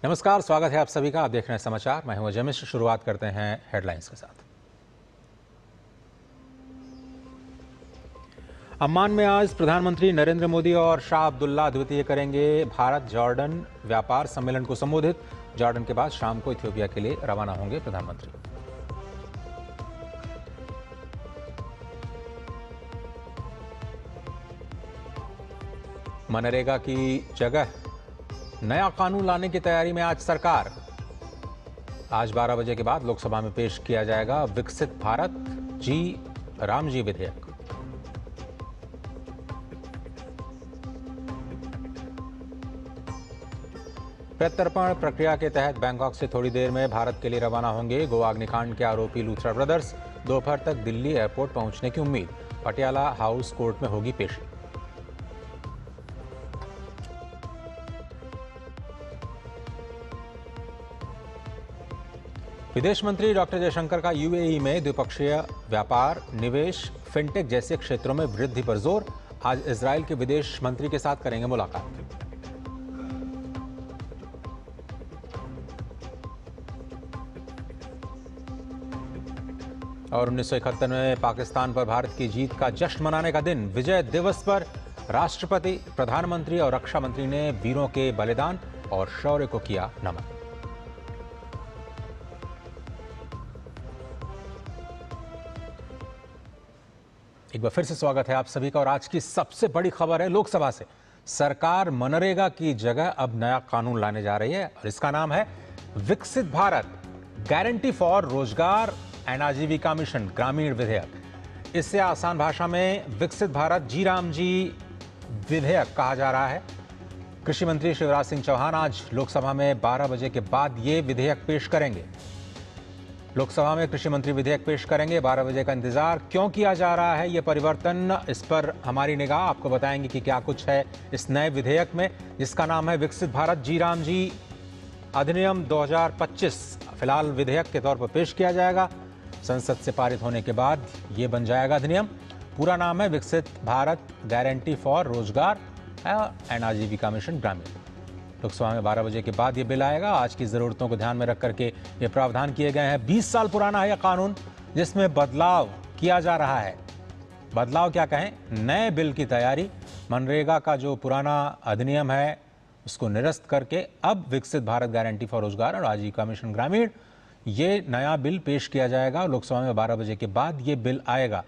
नमस्कार, स्वागत है आप सभी का। आप देख रहे हैं समाचार। मैं हूं जमिश। शुरुआत करते हैं हेडलाइंस के साथ। अम्मान में आज प्रधानमंत्री नरेंद्र मोदी और शाह अब्दुल्ला द्वितीय करेंगे भारत जॉर्डन व्यापार सम्मेलन को संबोधित। जॉर्डन के बाद शाम को इथियोपिया के लिए रवाना होंगे प्रधानमंत्री। मनरेगा की जगह नया कानून लाने की तैयारी में आज सरकार। आज 12 बजे के बाद लोकसभा में पेश किया जाएगा विकसित भारत जी रामजी विधेयक। प्रत्यर्पण प्रक्रिया के तहत बैंकॉक से थोड़ी देर में भारत के लिए रवाना होंगे गोवा अग्निकांड के आरोपी लूथरा ब्रदर्स। दोपहर तक दिल्ली एयरपोर्ट पहुंचने की उम्मीद। पटियाला हाउस कोर्ट में होगी पेशी। विदेश मंत्री डॉक्टर जयशंकर का यूएई में द्विपक्षीय व्यापार, निवेश, फिनटेक जैसे क्षेत्रों में वृद्धि पर जोर। आज इजरायल के विदेश मंत्री के साथ करेंगे मुलाकात। और 1971 में पाकिस्तान पर भारत की जीत का जश्न मनाने का दिन। विजय दिवस पर राष्ट्रपति, प्रधानमंत्री और रक्षा मंत्री ने वीरों के बलिदान और शौर्य को किया नमन। एक बार फिर से स्वागत है आप सभी का। और आज की सबसे बड़ी खबर है लोकसभा से। सरकार मनरेगा की जगह अब नया कानून लाने जा रही है और इसका नाम है विकसित भारत गारंटी फॉर रोजगार एंड आजीविका मिशन ग्रामीण विधेयक। इससे आसान भाषा में विकसित भारत जी राम जी विधेयक कहा जा रहा है। कृषि मंत्री शिवराज सिंह चौहान आज लोकसभा में 12 बजे के बाद ये विधेयक पेश करेंगे। लोकसभा में कृषि मंत्री विधेयक पेश करेंगे। 12 बजे का इंतजार क्यों किया जा रहा है ये परिवर्तन, इस पर हमारी निगाह। आपको बताएंगे कि क्या कुछ है इस नए विधेयक में, जिसका नाम है विकसित भारत जी राम जी अधिनियम 2025। फिलहाल विधेयक के तौर पर पेश किया जाएगा। संसद से पारित होने के बाद ये बन जाएगा अधिनियम। पूरा नाम है विकसित भारत गारंटी फॉर रोजगार एंड आजीविका मिशन ग्रामीण। लोकसभा में 12 बजे के बाद ये बिल आएगा। आज की ज़रूरतों को ध्यान में रख करके ये प्रावधान किए गए हैं। 20 साल पुराना है यह कानून, जिसमें बदलाव किया जा रहा है। बदलाव क्या कहें, नए बिल की तैयारी। मनरेगा का जो पुराना अधिनियम है उसको निरस्त करके अब विकसित भारत गारंटी फॉर रोजगार और आजीविका मिशन ग्रामीण, ये नया बिल पेश किया जाएगा। लोकसभा में 12 बजे के बाद ये बिल आएगा।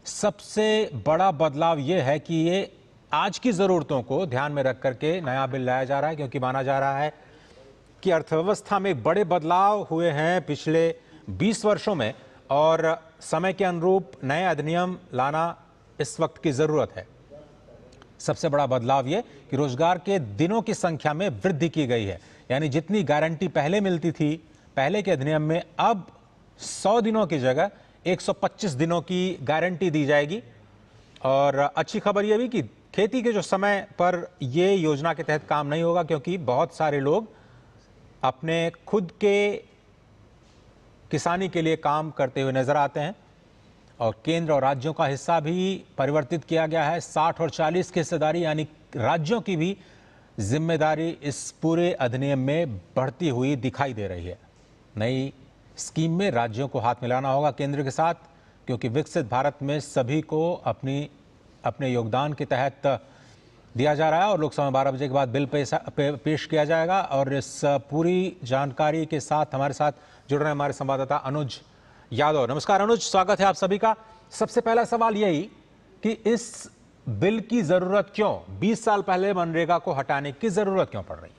सबसे बड़ा बदलाव ये है कि ये आज की ज़रूरतों को ध्यान में रख करके नया बिल लाया जा रहा है, क्योंकि माना जा रहा है कि अर्थव्यवस्था में बड़े बदलाव हुए हैं पिछले 20 वर्षों में और समय के अनुरूप नए अधिनियम लाना इस वक्त की ज़रूरत है। सबसे बड़ा बदलाव ये कि रोजगार के दिनों की संख्या में वृद्धि की गई है। यानी जितनी गारंटी पहले मिलती थी पहले के अधिनियम में, अब 100 दिनों की जगह 125 दिनों की गारंटी दी जाएगी। और अच्छी खबर यह भी कि खेती के जो समय पर ये योजना के तहत काम नहीं होगा, क्योंकि बहुत सारे लोग अपने खुद के किसानी के लिए काम करते हुए नजर आते हैं। और केंद्र और राज्यों का हिस्सा भी परिवर्तित किया गया है। 60 और 40 की हिस्सेदारी, यानी राज्यों की भी जिम्मेदारी इस पूरे अधिनियम में बढ़ती हुई दिखाई दे रही है। नई स्कीम में राज्यों को हाथ मिलाना होगा केंद्र के साथ, क्योंकि विकसित भारत में सभी को अपने योगदान के तहत दिया जा रहा है। और लोकसभा में 12 बजे के बाद बिल पेश किया जाएगा। और इस पूरी जानकारी के साथ हमारे साथ जुड़ रहे हैं हमारे संवाददाता अनुज यादव। नमस्कार अनुज, स्वागत है आप सभी का। सबसे पहला सवाल यही कि इस बिल की जरूरत क्यों, 20 साल पहले मनरेगा को हटाने की जरूरत क्यों पड़ रही है?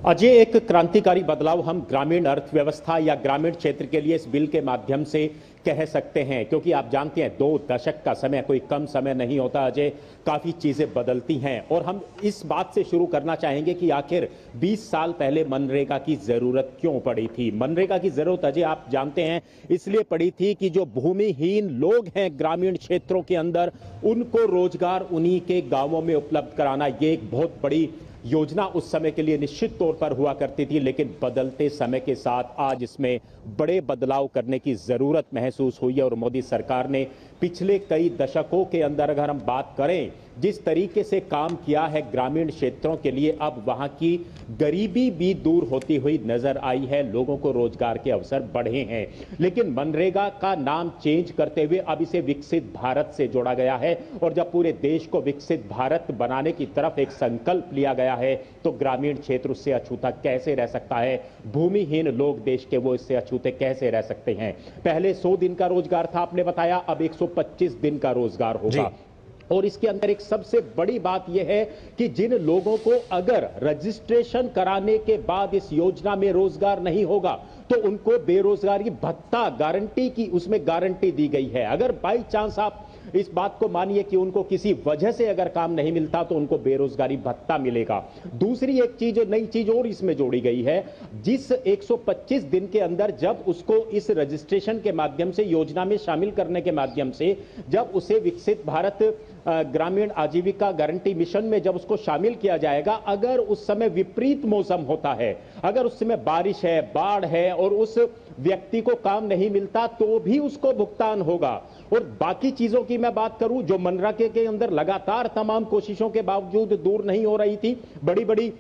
अजय, एक क्रांतिकारी बदलाव हम ग्रामीण अर्थव्यवस्था या ग्रामीण क्षेत्र के लिए इस बिल के माध्यम से कह सकते हैं, क्योंकि आप जानते हैं 2 दशक का समय कोई कम समय नहीं होता अजय। काफी चीजें बदलती हैं और हम इस बात से शुरू करना चाहेंगे कि आखिर 20 साल पहले मनरेगा की जरूरत क्यों पड़ी थी। मनरेगा की जरूरत अजय आप जानते हैं इसलिए पड़ी थी कि जो भूमिहीन लोग हैं ग्रामीण क्षेत्रों के अंदर, उनको रोजगार उन्हीं के गांवों में उपलब्ध कराना, ये एक बहुत बड़ी योजना उस समय के लिए निश्चित तौर पर हुआ करती थी। लेकिन बदलते समय के साथ आज इसमें बड़े बदलाव करने की जरूरत महसूस हुई है और मोदी सरकार ने पिछले कई दशकों के अंदर, अगर हम बात करें जिस तरीके से काम किया है ग्रामीण क्षेत्रों के लिए, अब वहां की गरीबी भी दूर होती हुई नजर आई है, लोगों को रोजगार के अवसर बढ़े हैं। लेकिन मनरेगा का नाम चेंज करते हुए अब इसे विकसित भारत से जोड़ा गया है, और जब पूरे देश को विकसित भारत बनाने की तरफ एक संकल्प लिया गया है तो ग्रामीण क्षेत्र उससे अछूता कैसे रह सकता है? भूमिहीन लोग देश के वो इससे अछूते कैसे रह सकते हैं? पहले 100 दिन का रोजगार था, आपने बताया, अब 125 दिन का रोजगार होगा। और इसके अंदर एक सबसे बड़ी बात यह है कि जिन लोगों को अगर रजिस्ट्रेशन कराने के बाद इस योजना में रोजगार नहीं होगा तो उनको बेरोजगारी भत्ता गारंटी की, उसमें गारंटी दी गई है। अगर बाई चांस आप इस बात को मानिए कि उनको किसी वजह से अगर काम नहीं मिलता तो उनको बेरोजगारी भत्ता मिलेगा। दूसरी एक चीज, नई चीज और इसमें जोड़ी गई है, जिस 125 दिन के अंदर जब उसको इस रजिस्ट्रेशन के माध्यम से योजना में शामिल करने के माध्यम से जब उसे विकसित भारत ग्रामीण आजीविका गारंटी मिशन में जब उसको शामिल किया जाएगा, अगर उस समय विपरीत मौसम होता है, अगर उस समय बारिश है, बाढ़ है और उस व्यक्ति को काम नहीं मिलता तो भी उसको भुगतान होगा। और बाकी चीजों की मैं बात करूं जो मनरेगा के अंदर लगातार तमाम कोशिशों के बावजूद दूर नहीं हो रही थी, बड़ी बड़ी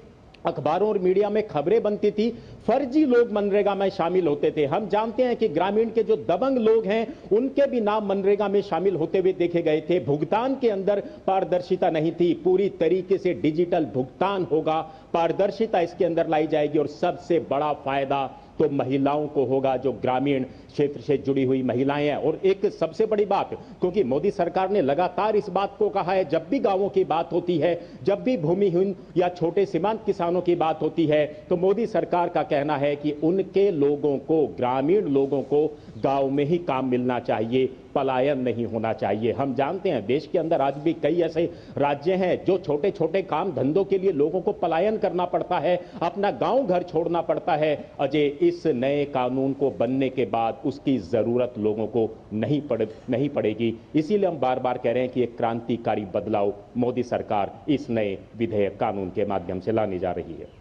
अखबारों और मीडिया में खबरें बनती थी, फर्जी लोग मनरेगा में शामिल होते थे। हम जानते हैं कि ग्रामीण के जो दबंग लोग हैं उनके भी नाम मनरेगा में शामिल होते हुए देखे गए थे। भुगतान के अंदर पारदर्शिता नहीं थी, पूरी तरीके से डिजिटल भुगतान होगा, पारदर्शिता इसके अंदर लाई जाएगी और सबसे बड़ा फायदा तो महिलाओं को होगा, जो ग्रामीण क्षेत्र से जुड़ी हुई महिलाएं हैं। और एक सबसे बड़ी बात, क्योंकि मोदी सरकार ने लगातार इस बात को कहा है, जब भी गांवों की बात होती है, जब भी भूमिहीन या छोटे सीमांत किसानों की बात होती है, तो मोदी सरकार का कहना है कि उनके लोगों को, ग्रामीण लोगों को गांव में ही काम मिलना चाहिए, पलायन नहीं होना चाहिए। हम जानते हैं देश के अंदर आज भी कई ऐसे राज्य हैं जो छोटे छोटे काम धंधों के लिए लोगों को पलायन करना पड़ता है, अपना गांव घर छोड़ना पड़ता है। अजय, इस नए कानून को बनने के बाद उसकी जरूरत लोगों को नहीं पड़ेगी। इसीलिए हम बार बार कह रहे हैं कि एक क्रांतिकारी बदलाव मोदी सरकार इस नए विधेयक कानून के माध्यम से लाने जा रही है।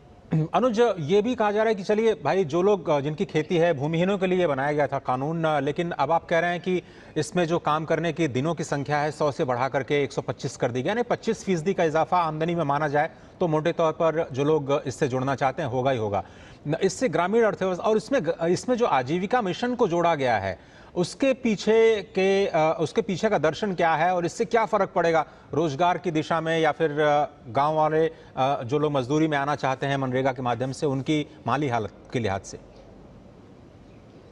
अनुज, ये भी कहा जा रहा है कि चलिए भाई, जो लोग जिनकी खेती है, भूमिहीनों के लिए बनाया गया था कानून, लेकिन अब आप कह रहे हैं कि इसमें जो काम करने की दिनों की संख्या है 100 से बढ़ा करके 125 कर दी गई, यानी 25% का इजाफा आमदनी में माना जाए तो मोटे तौर पर जो लोग इससे जुड़ना चाहते हैं होगा ही होगा। इससे ग्रामीण अर्थव्यवस्था और इसमें जो आजीविका मिशन को जोड़ा गया है उसके पीछे का दर्शन क्या है और इससे क्या फर्क पड़ेगा रोजगार की दिशा में, या फिर गांव वाले जो लोग मजदूरी में आना चाहते हैं मनरेगा के माध्यम से, उनकी माली हालत के लिहाज से?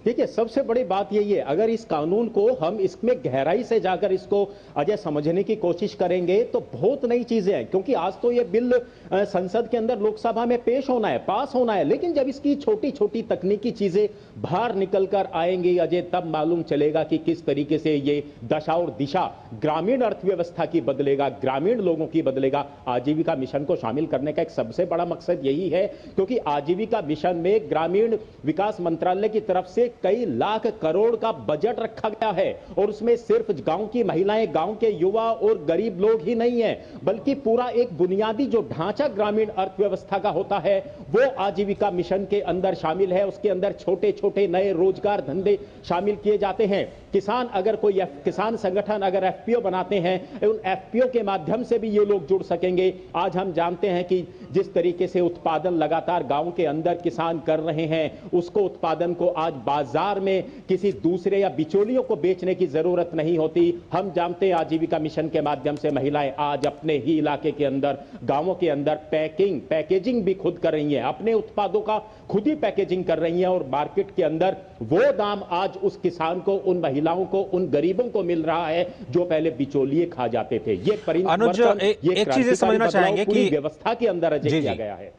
देखिए, सबसे बड़ी बात यही है, अगर इस कानून को हम इसमें गहराई से जाकर इसको अजय समझने की कोशिश करेंगे तो बहुत नई चीजें हैं। क्योंकि आज तो ये बिल संसद के अंदर लोकसभा में पेश होना है, पास होना है, लेकिन जब इसकी छोटी छोटी तकनीकी चीजें बाहर निकल कर आएंगी अजय, तब मालूम चलेगा कि किस तरीके से ये दशा और दिशा ग्रामीण अर्थव्यवस्था की बदलेगा, ग्रामीण लोगों की बदलेगा। आजीविका मिशन को शामिल करने का एक सबसे बड़ा मकसद यही है, क्योंकि आजीविका मिशन में ग्रामीण विकास मंत्रालय की तरफ से कई लाख करोड़ का बजट रखा गया है, और उसमें सिर्फ गांव की महिलाएं, गांव के युवा और गरीब लोग ही नहीं है, बल्कि पूरा एक बुनियादी जो ढांचा ग्रामीण अर्थव्यवस्था का होता है वो आजीविका मिशन के अंदर शामिल है। उसके अंदर छोटे छोटे नए रोजगार धंधे शामिल किए जाते हैं। किसान अगर कोई किसान संगठन अगर एफपीओ बनाते हैं, उन एफपीओ के माध्यम से भी ये लोग जुड़ सकेंगे। आज हम जानते हैं कि जिस तरीके से उत्पादन लगातार गांव के अंदर किसान कर रहे हैं, उसको उत्पादन को आज बाजार में किसी दूसरे या बिचौलियों को बेचने की जरूरत नहीं होती। हम जानते हैं आजीविका मिशन के माध्यम से महिलाएं आज अपने ही इलाके के अंदर, गांवों के अंदर पैकेजिंग भी खुद कर रही हैं, अपने उत्पादों का खुद ही पैकेजिंग कर रही हैं, और मार्केट के अंदर वो दाम आज उस किसान को, उन महिलाओं को, उन गरीबों को मिल रहा है जो पहले बिचौलिए खा जाते थे। ये परिवर्तन, एक चीज समझना चाहेंगे कि व्यवस्था के अंदर किया गया है।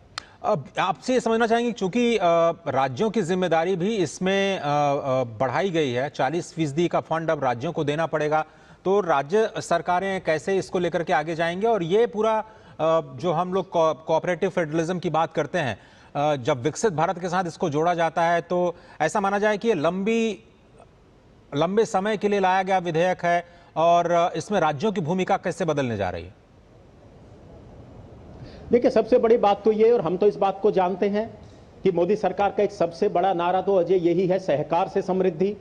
अब आपसे ये समझना चाहेंगे, क्योंकि राज्यों की जिम्मेदारी भी इसमें बढ़ाई गई है, 40% का फंड अब राज्यों को देना पड़ेगा, तो राज्य सरकारें कैसे इसको लेकर के आगे जाएंगे? और ये पूरा जो हम लोग कोऑपरेटिव फेडरलिज्म की बात करते हैं, जब विकसित भारत के साथ इसको जोड़ा जाता है तो ऐसा माना जाए कि ये लंबे समय के लिए लाया गया विधेयक है, और इसमें राज्यों की भूमिका कैसे बदलने जा रही है? देखिए, सबसे बड़ी बात तो ये, और हम तो इस बात को जानते हैं कि मोदी सरकार का एक सबसे बड़ा नारा तो अजय यही है, सहकार से समृद्धि।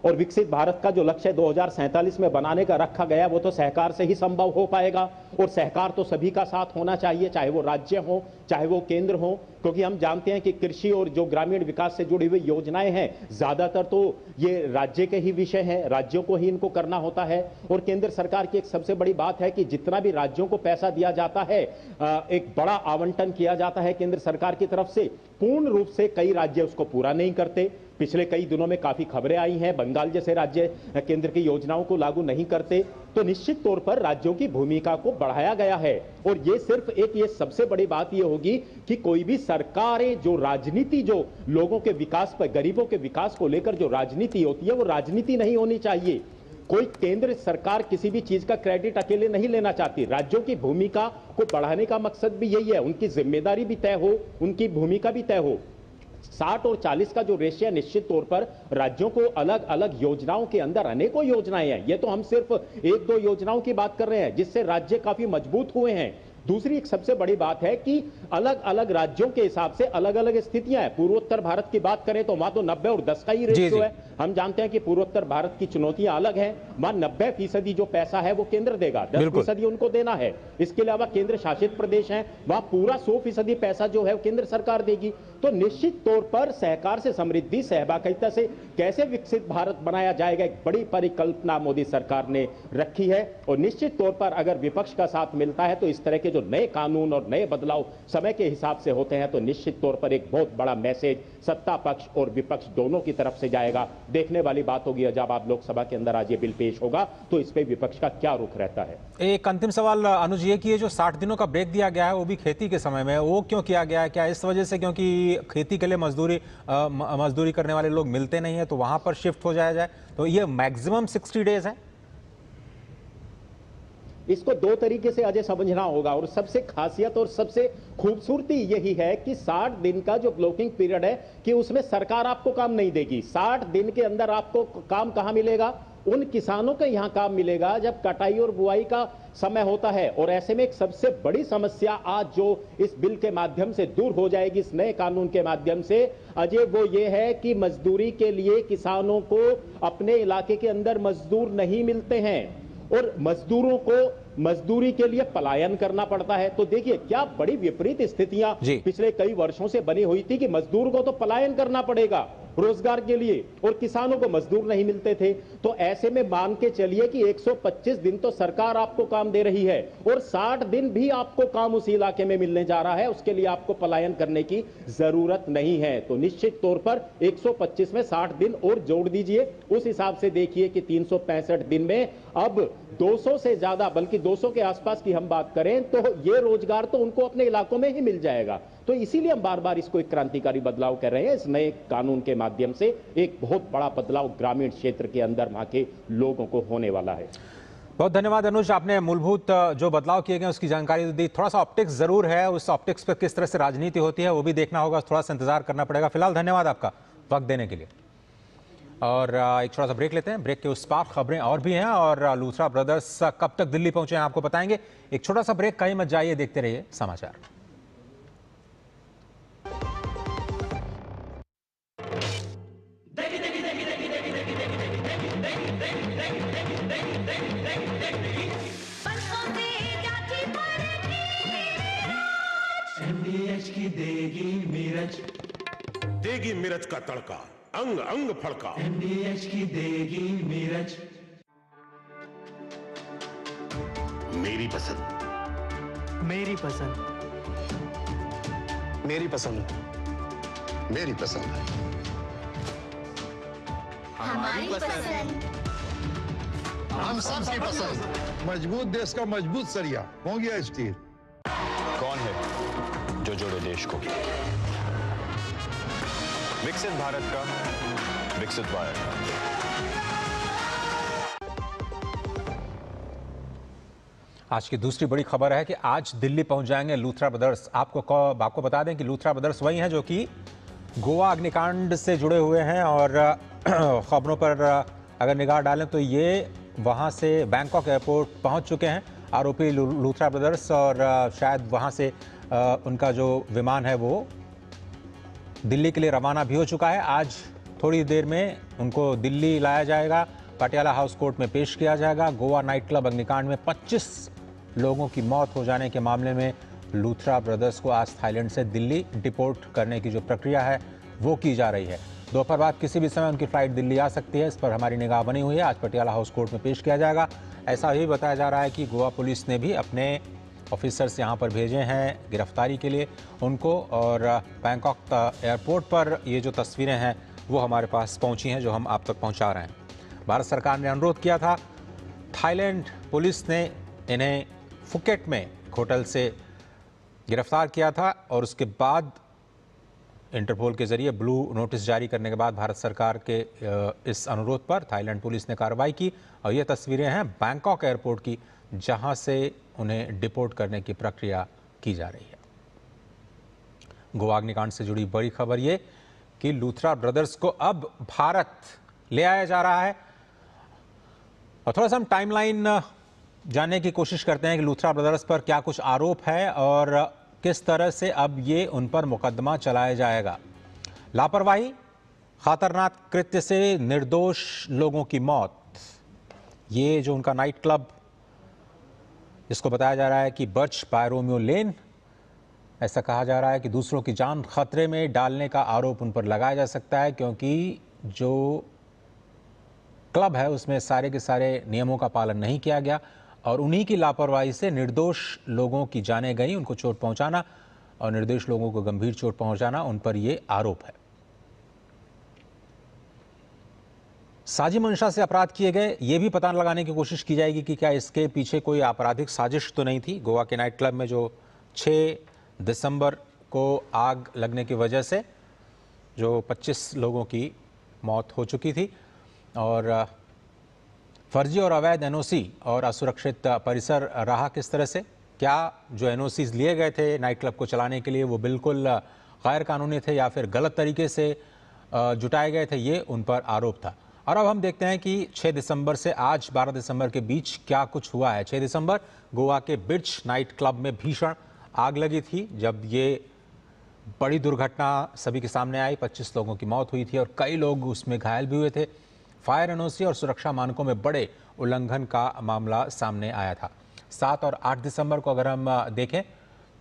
और विकसित भारत का जो लक्ष्य 2047 में बनाने का रखा गया वो तो सहकार से ही संभव हो पाएगा। और सहकार तो सभी का साथ होना चाहिए, चाहे वो राज्य हो चाहे वो केंद्र हो, क्योंकि हम जानते हैं कि कृषि और जो ग्रामीण विकास से जुड़ी हुई योजनाएं हैं ज्यादातर तो ये राज्य के ही विषय हैं, राज्यों को ही इनको करना होता है। और केंद्र सरकार की एक सबसे बड़ी बात है कि जितना भी राज्यों को पैसा दिया जाता है, एक बड़ा आवंटन किया जाता है केंद्र सरकार की तरफ से, पूर्ण रूप से कई राज्य उसको पूरा नहीं करते। पिछले कई दिनों में काफी खबरें आई हैं, बंगाल जैसे राज्य केंद्र की योजनाओं को लागू नहीं करते। तो निश्चित तौर पर राज्यों की भूमिका को बढ़ाया गया है। और ये सिर्फ ये सबसे बड़ी बात ये होगी कि कोई भी सरकारें जो राजनीति, जो लोगों के विकास पर, गरीबों के विकास को लेकर जो राजनीति होती है वो राजनीति नहीं होनी चाहिए। कोई केंद्र सरकार किसी भी चीज का क्रेडिट अकेले नहीं लेना चाहती। राज्यों की भूमिका को बढ़ाने का मकसद भी यही है, उनकी जिम्मेदारी भी तय हो, उनकी भूमिका भी तय हो। 60 और 40 का जो रेशियो, निश्चित तौर पर राज्यों को अलग अलग योजनाओं के अंदर अनेकों योजनाएं हैं। ये तो हम सिर्फ एक दो योजनाओं की बात कर रहे हैं जिससे राज्य काफी मजबूत हुए हैं। दूसरी एक सबसे बड़ी बात है कि अलग अलग राज्यों के हिसाब से अलग अलग स्थितियां हैं। पूर्वोत्तर भारत की बात करें तो वहां तो 90 और 10 का ही रेशियो है। हम जानते हैं कि पूर्वोत्तर भारत की चुनौतियां अलग हैं। वहां 90% जो पैसा है वो केंद्र देगा, 10% उनको देना है। इसके अलावा केंद्र शासित प्रदेश हैं, वहां पूरा 100% पैसा जो है वो केंद्र सरकार देगी। तो निश्चित तौर पर सहकार से समृद्धि, सहभागिता से कैसे विकसित भारत बनाया जाएगा, एक बड़ी परिकल्पना मोदी सरकार ने रखी है। और निश्चित तौर पर अगर विपक्ष का साथ मिलता है तो इस तरह के जो नए कानून और नए बदलाव समय के हिसाब से होते हैं तो निश्चित तौर पर एक बहुत बड़ा मैसेज सत्ता पक्ष और विपक्ष दोनों की तरफ से जाएगा। देखने वाली बात होगी जब आप लोकसभा के अंदर आज ये बिल पेश होगा तो इस पे विपक्ष का क्या रुख रहता है। एक अंतिम सवाल अनुज, ये कि ये जो 60 दिनों का ब्रेक दिया गया है वो भी खेती के समय में, वो क्यों किया गया है? क्या इस वजह से क्योंकि खेती के लिए मजदूरी करने वाले लोग मिलते नहीं है तो वहां पर शिफ्ट हो जाए? तो ये मैक्सिमम 60 डेज है। इसको दो तरीके से अजय समझना होगा और सबसे खासियत और सबसे खूबसूरती यही है कि 60 दिन का जो ब्लॉकिंग पीरियड है कि उसमें सरकार आपको काम नहीं देगी। 60 दिन के अंदर आपको काम कहां मिलेगा? उन किसानों के यहां काम मिलेगा जब कटाई और बुआई का समय होता है। और ऐसे में एक सबसे बड़ी समस्या आज जो इस बिल के माध्यम से दूर हो जाएगी, इस नए कानून के माध्यम से अजय, वो ये है कि मजदूरी के लिए किसानों को अपने इलाके के अंदर मजदूर नहीं मिलते हैं और मजदूरों को मजदूरी के लिए पलायन करना पड़ता है। तो देखिए क्या बड़ी विपरीत स्थितियां पिछले कई वर्षों से बनी हुई थी कि मजदूर को तो पलायन करना पड़ेगा रोजगार के लिए और किसानों को मजदूर नहीं मिलते थे। तो ऐसे में मान के चलिए कि 125 दिन तो सरकार आपको काम दे रही है और 60 दिन भी आपको काम उस इलाके में मिलने जा रहा है, उसके लिए आपको पलायन करने की जरूरत नहीं है। तो निश्चित तौर पर 125 में 60 दिन और जोड़ दीजिए, उस हिसाब से देखिए कि 365 दिन में अब 200 से ज्यादा, बल्कि 200 के आसपास की हम बात करें तो ये रोजगार तो उनको अपने इलाकों में ही मिल जाएगा। तो इसीलिए हम बार बार इसको एक क्रांतिकारी बदलाव कर रहे हैं। इस नए कानून के माध्यम से एक बहुत बड़ा बदलाव ग्रामीण क्षेत्र के अंदर वहां के लोगों को होने वाला है। बहुत धन्यवाद अनुज, आपने मूलभूत जो बदलाव किए गए उसकी जानकारी दी। थोड़ा सा ऑप्टिक्स जरूर है, उस ऑप्टिक्स पर किस तरह से राजनीति होती है वो भी देखना होगा, थोड़ा सा इंतजार करना पड़ेगा। फिलहाल धन्यवाद आपका वक्त देने के लिए। और एक छोटा सा ब्रेक लेते हैं, ब्रेक के उस पार खबरें और भी हैं और लूथरा ब्रदर्स कब तक दिल्ली पहुंचे हैं आपको बताएंगे। एक छोटा सा ब्रेक, कहीं मत जाइए, देखते रहिए समाचार। देगी मिर्च का तड़का, अंग अंग फड़का। एमडीएच की देगी मिर्च। मेरी पसंद, मेरी पसंद, मेरी पसंद, मेरी पसंद, हमारी पसंद, हम सबकी पसंद। मजबूत देश का मजबूत सरिया हो गया स्टील। कौन है जो जोड़े देश को? विकसित भारत का विकसित भारत। आज की दूसरी बड़ी खबर है कि आज दिल्ली पहुंच जाएंगे लूथरा ब्रदर्स। आपको बता दें कि लूथरा ब्रदर्स वही हैं जो कि गोवा अग्निकांड से जुड़े हुए हैं और खबरों पर अगर निगाह डालें तो ये वहां से बैंकॉक एयरपोर्ट पहुंच चुके हैं आरोपी लूथरा ब्रदर्स और शायद वहां से उनका जो विमान है वो दिल्ली के लिए रवाना भी हो चुका है। आज थोड़ी देर में उनको दिल्ली लाया जाएगा, पटियाला हाउस कोर्ट में पेश किया जाएगा। गोवा नाइट क्लब अग्निकांड में 25 लोगों की मौत हो जाने के मामले में लूथरा ब्रदर्स को आज थाईलैंड से दिल्ली डिपोर्ट करने की जो प्रक्रिया है वो की जा रही है। दोपहर बाद किसी भी समय उनकी फ्लाइट दिल्ली आ सकती है, इस पर हमारी निगाह बनी हुई है। आज पटियाला हाउस कोर्ट में पेश किया जाएगा। ऐसा भी बताया जा रहा है कि गोवा पुलिस ने भी अपने ऑफिसर्स यहाँ पर भेजे हैं गिरफ्तारी के लिए उनको, और बैंकॉक एयरपोर्ट पर ये जो तस्वीरें हैं वो हमारे पास पहुँची हैं, जो हम आप तक पहुँचा रहे हैं। भारत सरकार ने अनुरोध किया था, थाईलैंड पुलिस ने इन्हें फुकेट में होटल से गिरफ्तार किया था और उसके बाद इंटरपोल के जरिए ब्लू नोटिस जारी करने के बाद भारत सरकार के इस अनुरोध पर थाईलैंड पुलिस ने कार्रवाई की। और ये तस्वीरें हैं बैंकॉक एयरपोर्ट की, जहां से उन्हें डिपोर्ट करने की प्रक्रिया की जा रही है। गोवा अग्निकांड से जुड़ी बड़ी खबर ये कि लूथरा ब्रदर्स को अब भारत ले आया जा रहा है। और थोड़ा सा हम टाइमलाइन जानने की कोशिश करते हैं कि लूथरा ब्रदर्स पर क्या कुछ आरोप है और किस तरह से अब ये उन पर मुकदमा चलाया जाएगा। लापरवाही, खतरनाक कृत्य से निर्दोष लोगों की मौत, ये जो उनका नाइट क्लब जिसको बताया जा रहा है कि बर्च बाय रोमियो लेन, ऐसा कहा जा रहा है कि दूसरों की जान खतरे में डालने का आरोप उन पर लगाया जा सकता है, क्योंकि जो क्लब है उसमें सारे के सारे नियमों का पालन नहीं किया गया और उन्हीं की लापरवाही से निर्दोष लोगों की जानें गई, उनको चोट पहुंचाना और निर्दोष लोगों को गंभीर चोट पहुंचाना, उन पर यह आरोप है। साजिश मंशा से अपराध किए गए, ये भी पता लगाने की कोशिश की जाएगी कि क्या इसके पीछे कोई आपराधिक साजिश तो नहीं थी। गोवा के नाइट क्लब में जो 6 दिसंबर को आग लगने की वजह से जो 25 लोगों की मौत हो चुकी थी और फर्जी और अवैध एनओसी और असुरक्षित परिसर रहा किस तरह से, क्या जो एनओसीज लिए गए थे नाइट क्लब को चलाने के लिए वो बिल्कुल गैर कानूनी थे या फिर गलत तरीके से जुटाए गए थे, ये उन पर आरोप था। और अब हम देखते हैं कि 6 दिसंबर से आज 12 दिसंबर के बीच क्या कुछ हुआ है। 6 दिसंबर गोवा के बिर्च नाइट क्लब में भीषण आग लगी थी, जब ये बड़ी दुर्घटना सभी के सामने आई। 25 लोगों की मौत हुई थी और कई लोग उसमें घायल भी हुए थे। फायर एनओसी और सुरक्षा मानकों में बड़े उल्लंघन का मामला सामने आया था। 7 और 8 दिसंबर को अगर हम देखें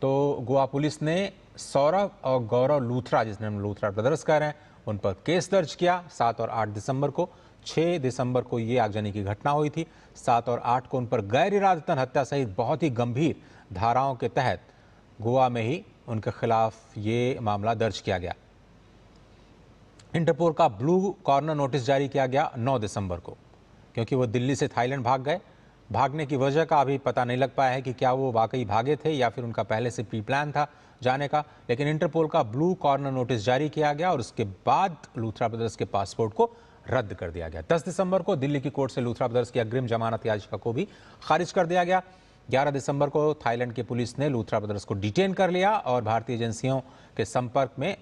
तो गोवा पुलिस ने सौरभ और गौरव लूथरा, जिसने हम लूथरा ब्रदर्स कह रहे हैं, उन पर केस दर्ज किया 7 और 8 दिसंबर को। 6 दिसंबर को ये आगजनी की घटना हुई थी। 7 और 8 को उन पर गैर इरादतन हत्या सहित बहुत ही गंभीर धाराओं के तहत गोवा में ही उनके खिलाफ ये मामला दर्ज किया गया। इंटरपोल का ब्लू कॉर्नर नोटिस जारी किया गया 9 दिसंबर को, क्योंकि वो दिल्ली से थाईलैंड भाग गए। भागने की वजह का अभी पता नहीं लग पाया है कि क्या वो वाकई भागे थे या फिर उनका पहले से प्री प्लान था जाने का, लेकिन इंटरपोल का ब्लू कॉर्नर नोटिस जारी किया गया और उसके बाद लूथरा ब्रदर्स के पासपोर्ट को रद्द कर दिया गया। 10 दिसंबर को दिल्ली की कोर्ट से लूथरा ब्रदर्स की अग्रिम जमानत याचिका को भी खारिज कर दिया गया। 11 दिसंबर को थाईलैंड की पुलिस ने लूथरा ब्रदर्स को डिटेन कर लिया और भारतीय एजेंसियों के संपर्क में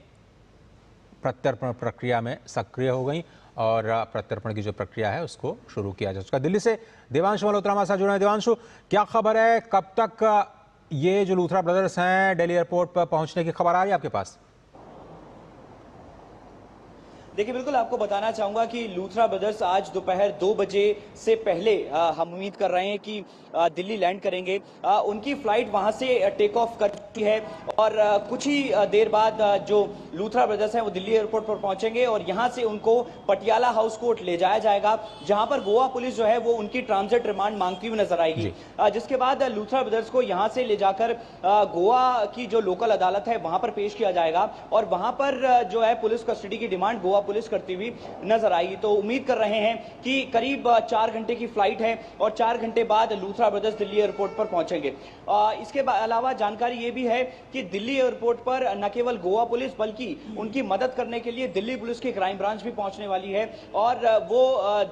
प्रत्यर्पण प्रक्रिया में सक्रिय हो गई और प्रत्यर्पण की जो प्रक्रिया है उसको शुरू किया जा चुका। दिल्ली से देवांशु मल्होत्रा हमारे साथ जुड़े हैं। देवांशु, क्या खबर है, कब तक ये जो लूथरा ब्रदर्स हैं दिल्ली एयरपोर्ट पर पहुंचने की खबर आ रही है आपके पास? देखिए, बिल्कुल आपको बताना चाहूंगा कि लूथरा ब्रदर्स आज दोपहर 2 बजे से पहले हम उम्मीद कर रहे हैं कि दिल्ली लैंड करेंगे। उनकी फ्लाइट वहां से टेक ऑफ करती है और कुछ ही देर बाद जो लूथरा ब्रदर्स हैं वो दिल्ली एयरपोर्ट पर पहुंचेंगे और यहां से उनको पटियाला हाउस कोर्ट ले जाया जाएगा, जहां पर गोवा पुलिस जो है वो उनकी ट्रांजिट रिमांड मांगती हुई नजर आएगी। जिसके बाद लूथरा ब्रदर्स को यहां से ले जाकर गोवा की जो लोकल अदालत है वहां पर पेश किया जाएगा और वहां पर जो है पुलिस कस्टडी की डिमांड गोवा पुलिस करती हुई नजर आएगी। तो उम्मीद कर रहे हैं कि करीब 4 घंटे की फ्लाइट है और 4 घंटे बाद लूथरा ब्रदर्स दिल्ली एयरपोर्ट पर पहुंचेंगे। इसके अलावा जानकारी यह भी है कि दिल्ली एयरपोर्ट पर न केवल गोवा पुलिस बल्कि उनकी मदद करने के लिए दिल्ली पुलिस की क्राइम ब्रांच भी पहुंचने वाली है और वो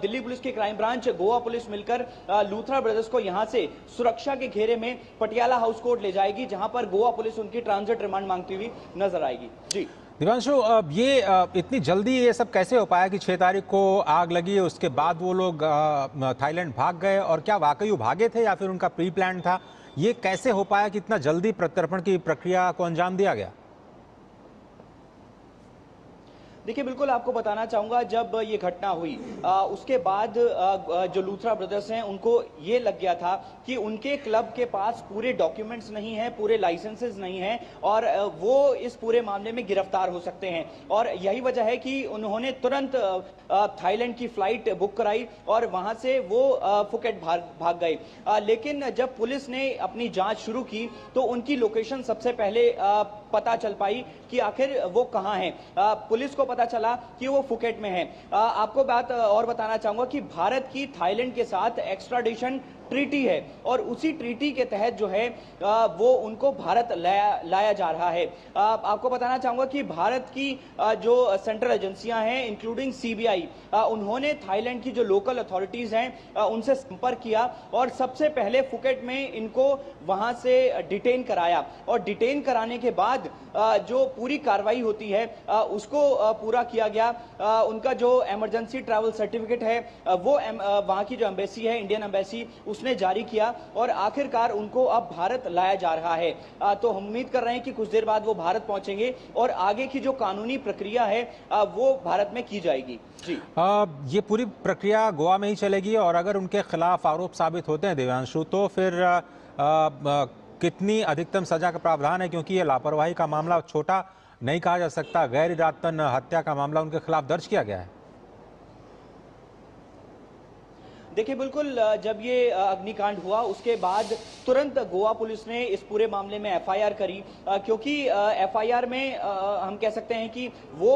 दिल्ली पुलिस की क्राइम ब्रांच गोवा पुलिस मिलकर लूथरा ब्रदर्स को यहां से सुरक्षा के घेरे में पटियाला हाउस कोर्ट ले जाएगी, जहां पर गोवा पुलिस उनकी ट्रांजिट रिमांड मांगती हुई नजर आएगी। जी दिवांशु, ये इतनी जल्दी ये सब कैसे हो पाया कि 6 तारीख को आग लगी, उसके बाद वो लोग थाईलैंड भाग गए, और क्या वाकई वो भागे थे या फिर उनका प्री प्लान था? ये कैसे हो पाया कि इतना जल्दी प्रत्यर्पण की प्रक्रिया को अंजाम दिया गया? देखिए बिल्कुल आपको बताना चाहूंगा, जब ये घटना हुई उसके बाद जो लूथरा ब्रदर्स हैं उनको ये लग गया था कि उनके क्लब के पास पूरे डॉक्यूमेंट्स नहीं हैं, पूरे लाइसेंसेस नहीं हैं और वो इस पूरे मामले में गिरफ्तार हो सकते हैं। और यही वजह है कि उन्होंने तुरंत थाईलैंड की फ्लाइट बुक कराई और वहां से वो फुकेट भाग गए। लेकिन जब पुलिस ने अपनी जांच शुरू की तो उनकी लोकेशन सबसे पहले पता चल पाई कि आखिर वो कहां हैं। पुलिस को पता चला कि वो फुकेट में है। आपको बात और बताना चाहूंगा कि भारत की थाईलैंड के साथ एक्स्ट्राडिशन ट्रीटी है और उसी ट्रीटी के तहत जो है वो उनको भारत लाया जा रहा है। आपको बताना चाहूंगा कि भारत की जो सेंट्रल एजेंसियां हैं इंक्लूडिंग सीबीआई, उन्होंने थाईलैंड की जो लोकल अथॉरिटीज हैं उनसे संपर्क किया और सबसे पहले फुकेट में इनको वहां से डिटेन कराया और डिटेन कराने के बाद जो पूरी कार्रवाई होती है उसको पूरा किया गया। उनका जो इमरजेंसी ट्रैवल सर्टिफिकेट है वो वहां की जो एम्बेसी है, इंडियन एम्बेसी, उसने जारी किया और आखिरकार उनको अब भारत लाया जा रहा है। तो हम उम्मीद कर रहे हैं कि कुछ देर बाद वो भारत पहुंचेंगे और आगे की जो कानूनी प्रक्रिया है वो भारत में की जाएगी। जी, ये पूरी प्रक्रिया गोवा में ही चलेगी और अगर उनके खिलाफ आरोप साबित होते हैं देवांशु, तो फिर कितनी अधिकतम सजा का प्रावधान है? क्योंकि ये लापरवाही का मामला छोटा नहीं कहा जा सकता, गैर इरादतन हत्या का मामला उनके खिलाफ दर्ज किया गया है। देखिए बिल्कुल, जब ये अग्निकांड हुआ उसके बाद तुरंत गोवा पुलिस ने इस पूरे मामले में एफआईआर करी, क्योंकि एफआईआर में हम कह सकते हैं कि वो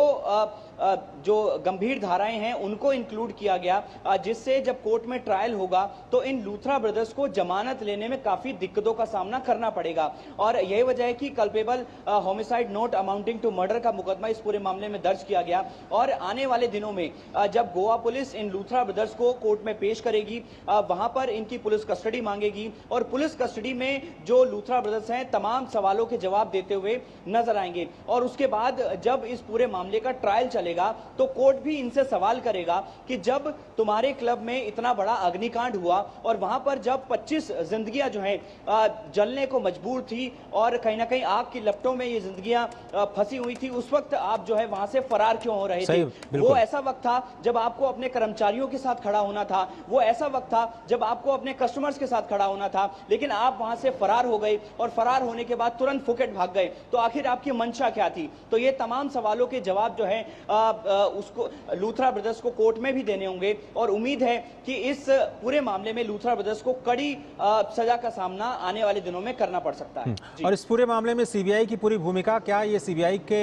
जो गंभीर धाराएं हैं उनको इंक्लूड किया गया, जिससे जब कोर्ट में ट्रायल होगा तो इन लूथरा ब्रदर्स को जमानत लेने में काफी दिक्कतों का सामना करना पड़ेगा। और यही वजह है कि culpable homicide not amounting to murder का मुकदमा इस पूरे मामले में दर्ज किया गया। और आने वाले दिनों में जब गोवा पुलिस इन लूथरा ब्रदर्स को कोर्ट में पेश करेगी, वहां पर इनकी पुलिस कस्टडी मांगेगी और पुलिस कस्टडी में जो लूथरा ब्रदर्स हैं तमाम सवालों के जवाब देते हुए नजर आएंगे। और उसके बाद जब इस पूरे मामले का ट्रायल चलेगा तो कोर्ट भी इनसे सवाल करेगा कि जब तुम्हारे क्लब में इतना बड़ा अग्निकांड हुआ और वहां पर जब 25 जिंदगियां जो हैं जलने को मजबूर थी और कहीं ना कहीं आग की लपटों में ये जिंदगियां फंसी हुई थी, उस वक्त आप जो है वहां से फरार क्यों हो रहे थे? वो ऐसा वक्त था जब आपको अपने कर्मचारियों के साथ खड़ा होना था, वो ऐसा वक्त था जब आपको अपने कस्टमर्स के साथ खड़ा होना था, लेकिन आप वहां से फरार हो गए और फरार होने के बाद तुरंत फुकेट भाग गए। तो आखिर आपकी मंशा क्या थी? तो ये तमाम सवालों के जवाब जो है उसको लूथरा ब्रदर्स को कोर्ट में भी देने होंगे और उम्मीद है कि इस पूरे मामले में लूथरा ब्रदर्स को कड़ी सजा का सामना आने वाले दिनों में करना पड़ सकता है। और इस पूरे मामले में सीबीआई की पूरी भूमिका क्या? ये सीबीआई के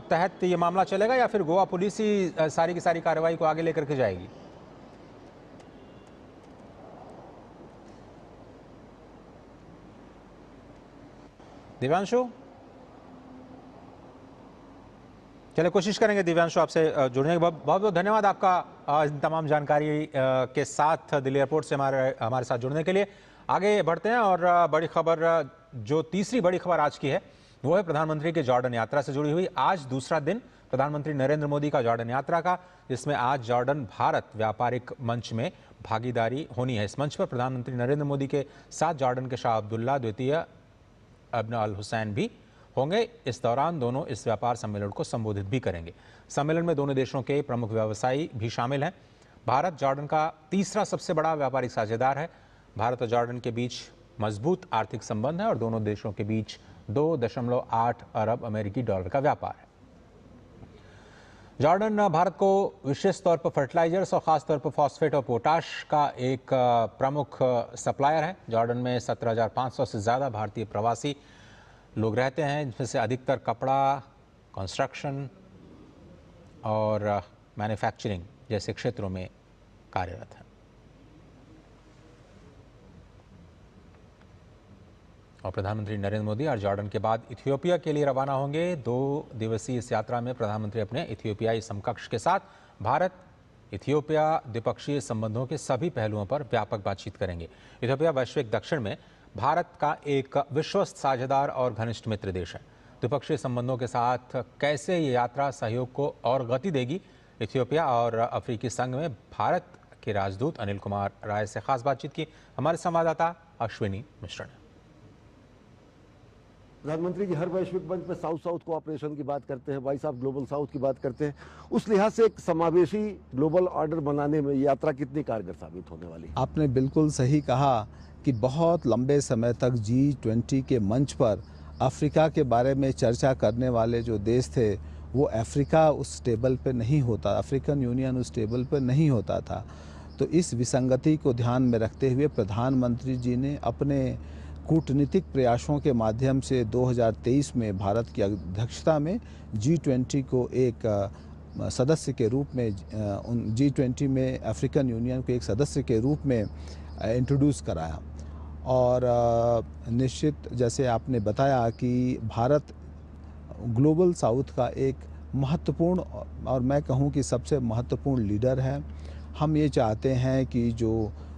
तहत ये मामला चलेगा या फिर गोवा पुलिस ही सारी की सारी कार्रवाई को आगे लेकर के जाएगी? दिव्यांशु, चलिए कोशिश करेंगे दिव्यांशु आपसे जुड़ने के। बहुत बहुत धन्यवाद आपका इन तमाम जानकारी के साथ दिल्ली एयरपोर्ट से हमारे साथ जुड़ने के लिए। आगे बढ़ते हैं और बड़ी खबर, जो तीसरी बड़ी खबर आज की है वो है प्रधानमंत्री की जॉर्डन यात्रा से जुड़ी हुई। आज दूसरा दिन प्रधानमंत्री नरेंद्र मोदी का जॉर्डन यात्रा का, जिसमें आज जॉर्डन भारत व्यापारिक मंच में भागीदारी होनी है। इस मंच पर प्रधानमंत्री नरेंद्र मोदी के साथ जॉर्डन के शाह अब्दुल्ला द्वितीय इब्न अल हुसैन भी होंगे। इस दौरान दोनों इस व्यापार सम्मेलन को संबोधित भी करेंगे। सम्मेलन में दोनों देशों के प्रमुख व्यवसायी भी शामिल हैं। भारत जॉर्डन का तीसरा सबसे बड़ा व्यापारिक साझेदार है। भारत और जॉर्डन के बीच मजबूत आर्थिक संबंध है और दोनों देशों के बीच 2.8 अरब अमेरिकी डॉलर का व्यापार है। जॉर्डन भारत को विशेष तौर पर फर्टिलाइजर्स और खासतौर पर फॉस्फेट और पोटाश का एक प्रमुख सप्लायर है। जॉर्डन में 17,500 से ज़्यादा भारतीय प्रवासी लोग रहते हैं, जिनमें से अधिकतर कपड़ा, कंस्ट्रक्शन और मैन्युफैक्चरिंग जैसे क्षेत्रों में कार्यरत हैं। और प्रधानमंत्री नरेंद्र मोदी आज जॉर्डन के बाद इथियोपिया के लिए रवाना होंगे। 2 दिवसीय इस यात्रा में प्रधानमंत्री अपने इथियोपियाई समकक्ष के साथ भारत इथियोपिया द्विपक्षीय संबंधों के सभी पहलुओं पर व्यापक बातचीत करेंगे। इथियोपिया वैश्विक दक्षिण में भारत का एक विश्वस्त साझेदार और घनिष्ठ मित्र देश है। द्विपक्षीय संबंधों के साथ कैसे ये यात्रा सहयोग को और गति देगी, इथियोपिया और अफ्रीकी संघ में भारत के राजदूत अनिल कुमार राय से खास बातचीत की हमारे संवाददाता अश्विनी मिश्रा ने। प्रधानमंत्री जी हर वैश्विक मंच में साउथ साउथ कोऑपरेशन की बात करते हैं, वॉइस ऑफ ग्लोबल साउथ की बात करते हैं। उस लिहाज से एक समावेशी ग्लोबल ऑर्डर बनाने में यात्रा कितनी कारगर साबित होने वाली है? आपने बिल्कुल सही कहा कि बहुत लंबे समय तक G20 के मंच पर अफ्रीका के बारे में चर्चा करने वाले जो देश थे वो अफ्रीका उस टेबल पर नहीं होता, अफ्रीकन यूनियन उस टेबल पर नहीं होता था। तो इस विसंगति को ध्यान में रखते हुए प्रधानमंत्री जी ने अपने कूटनीतिक प्रयासों के माध्यम से 2023 में भारत की अध्यक्षता में G20 को एक सदस्य के रूप में G20 में अफ्रीकन यूनियन को एक सदस्य के रूप में इंट्रोड्यूस कराया। और निश्चित जैसे आपने बताया कि भारत ग्लोबल साउथ का एक महत्वपूर्ण और मैं कहूँ कि सबसे महत्वपूर्ण लीडर है। हम ये चाहते हैं कि जो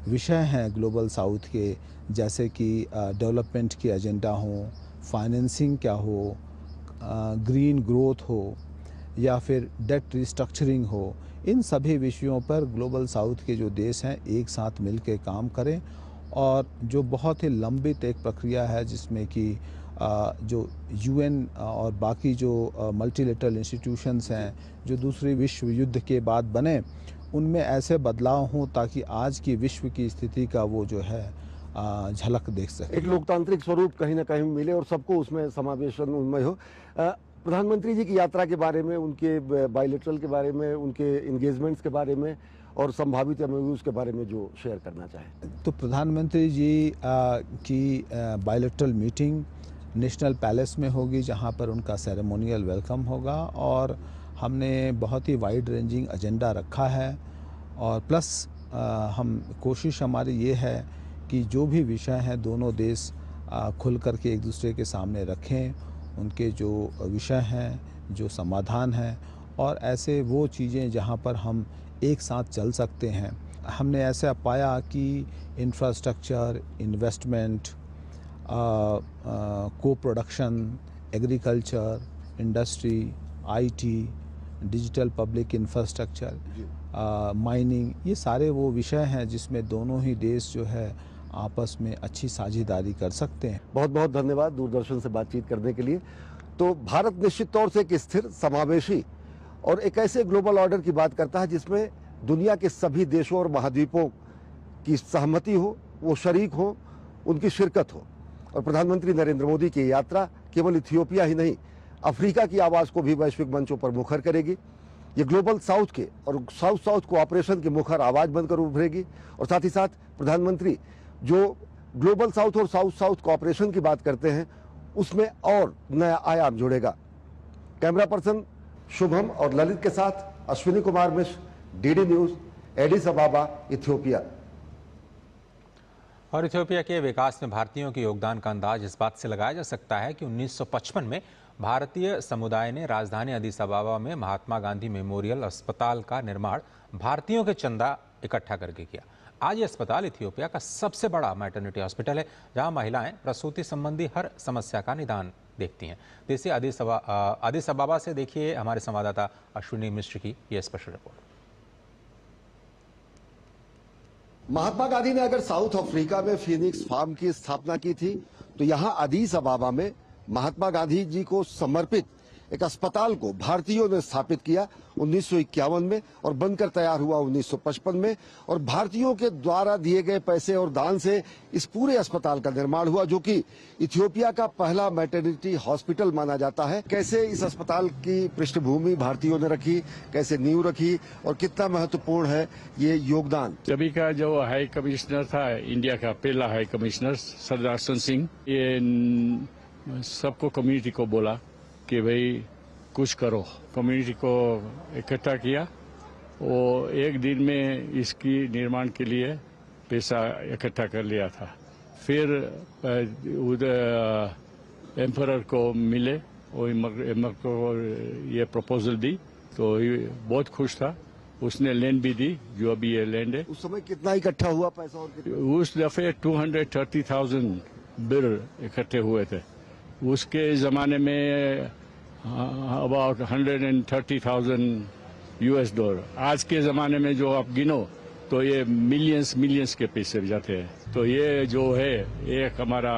विषय हैं ग्लोबल साउथ के, जैसे कि डेवलपमेंट की एजेंडा हो, फाइनेंसिंग क्या हो, ग्रीन ग्रोथ हो या फिर डेट रिस्ट्रक्चरिंग हो, इन सभी विषयों पर ग्लोबल साउथ के जो देश हैं एक साथ मिलकर काम करें। और जो बहुत ही लंबित एक प्रक्रिया है जिसमें कि जो UN और बाकी जो मल्टीलेटरल इंस्टीट्यूशंस हैं जो दूसरे विश्व युद्ध के बाद बने, उनमें ऐसे बदलाव हों ताकि आज की विश्व की स्थिति का वो जो है झलक देख सके, एक लोकतांत्रिक स्वरूप कहीं ना कहीं मिले और सबको उसमें समावेशन उनमें हो। प्रधानमंत्री जी की यात्रा के बारे में, उनके बायलैटरल के बारे में, उनके इंगेजमेंट्स के बारे में और संभावित MOUs के बारे में जो शेयर करना चाहें। तो प्रधानमंत्री जी की बायलैटरल मीटिंग नेशनल पैलेस में होगी जहां पर उनका सेरेमोनियल वेलकम होगा और हमने बहुत ही वाइड रेंजिंग एजेंडा रखा है। और प्लस हम कोशिश हमारी ये है कि जो भी विषय हैं दोनों देश खुल कर के एक दूसरे के सामने रखें, उनके जो विषय हैं, जो समाधान हैं और ऐसे वो चीज़ें जहां पर हम एक साथ चल सकते हैं। हमने ऐसा पाया कि इंफ्रास्ट्रक्चर, इन्वेस्टमेंट, को production, agriculture, industry, IT, digital public infrastructure, mining, ये सारे वो विषय हैं जिसमें दोनों ही देश जो है आपस में अच्छी साझेदारी कर सकते हैं। बहुत बहुत धन्यवाद दूरदर्शन से बातचीत करने के लिए। तो भारत निश्चित तौर से एक स्थिर, समावेशी और एक ऐसे ग्लोबल ऑर्डर की बात करता है जिसमें दुनिया के सभी देशों और महाद्वीपों की सहमति हो, वो शरीक हो, उनकी शिरकत हो। और प्रधानमंत्री नरेंद्र मोदी की यात्रा केवल इथियोपिया ही नहीं, अफ्रीका की आवाज़ को भी वैश्विक मंचों पर मुखर करेगी। ये ग्लोबल साउथ के और साउथ साउथ कोऑपरेशन की मुखर आवाज़ बनकर उभरेगी। और साथ ही साथ प्रधानमंत्री जो ग्लोबल साउथ और साउथ साउथ कोऑपरेशन की बात करते हैं उसमें और नया आयाम जुड़ेगा। कैमरा पर्सन शुभम और ललित के साथ Ashwini Kumar Mishra, DD news, Aedes अबाबा, Ethiopia. और इथियोपिया के विकास में भारतीयों के योगदान का अंदाज इस बात से लगाया जा सकता है कि 1955 में भारतीय समुदाय ने राजधानी अदिस अबाबा में महात्मा गांधी मेमोरियल अस्पताल का निर्माण भारतीयों के चंदा इकट्ठा करके किया। आज ये अस्पताल इथियोपिया का सबसे बड़ा मैटरनिटी हॉस्पिटल है जहां महिलाएं प्रसूति संबंधी हर समस्या का निदान देखती हैं। जैसे अदिस अबाबा से देखिए हमारे संवाददाता अश्विनी मिश्र की यह स्पेशल रिपोर्ट। महात्मा गांधी ने अगर साउथ अफ्रीका में फीनिक्स फार्म की स्थापना की थी तो यहाँ अदीस अबाबा में महात्मा गांधी जी को समर्पित एक अस्पताल को भारतीयों ने स्थापित किया 1951 में और बनकर तैयार हुआ 1955 में। और भारतीयों के द्वारा दिए गए पैसे और दान से इस पूरे अस्पताल का निर्माण हुआ जो कि इथियोपिया का पहला मैटरनिटी हॉस्पिटल माना जाता है। कैसे इस अस्पताल की पृष्ठभूमि भारतीयों ने रखी, कैसे नींव रखी और कितना महत्वपूर्ण है ये योगदान। अभी का जो हाई कमिश्नर था, इंडिया का पहला हाई कमिश्नर सरदार सिंह, ये सबको कम्युनिटी को बोला कि भाई कुछ करो। कम्युनिटी को इकट्ठा किया, वो एक दिन में इसकी निर्माण के लिए पैसा इकट्ठा कर लिया था। फिर उधर एम्परर को मिले और एम्परर को ये प्रपोजल दी तो ये बहुत खुश था। उसने लैंड भी दी जो अभी ये लैंड है। उस समय कितना इकट्ठा हुआ पैसा? और उस दफे 230,000 बिल इकट्ठे हुए थे। उसके जमाने में अबाउट 130,000 US डॉलर। आज के जमाने में जो आप गिनो तो ये मिलियंस के पैसे जाते हैं। तो ये जो है एक हमारा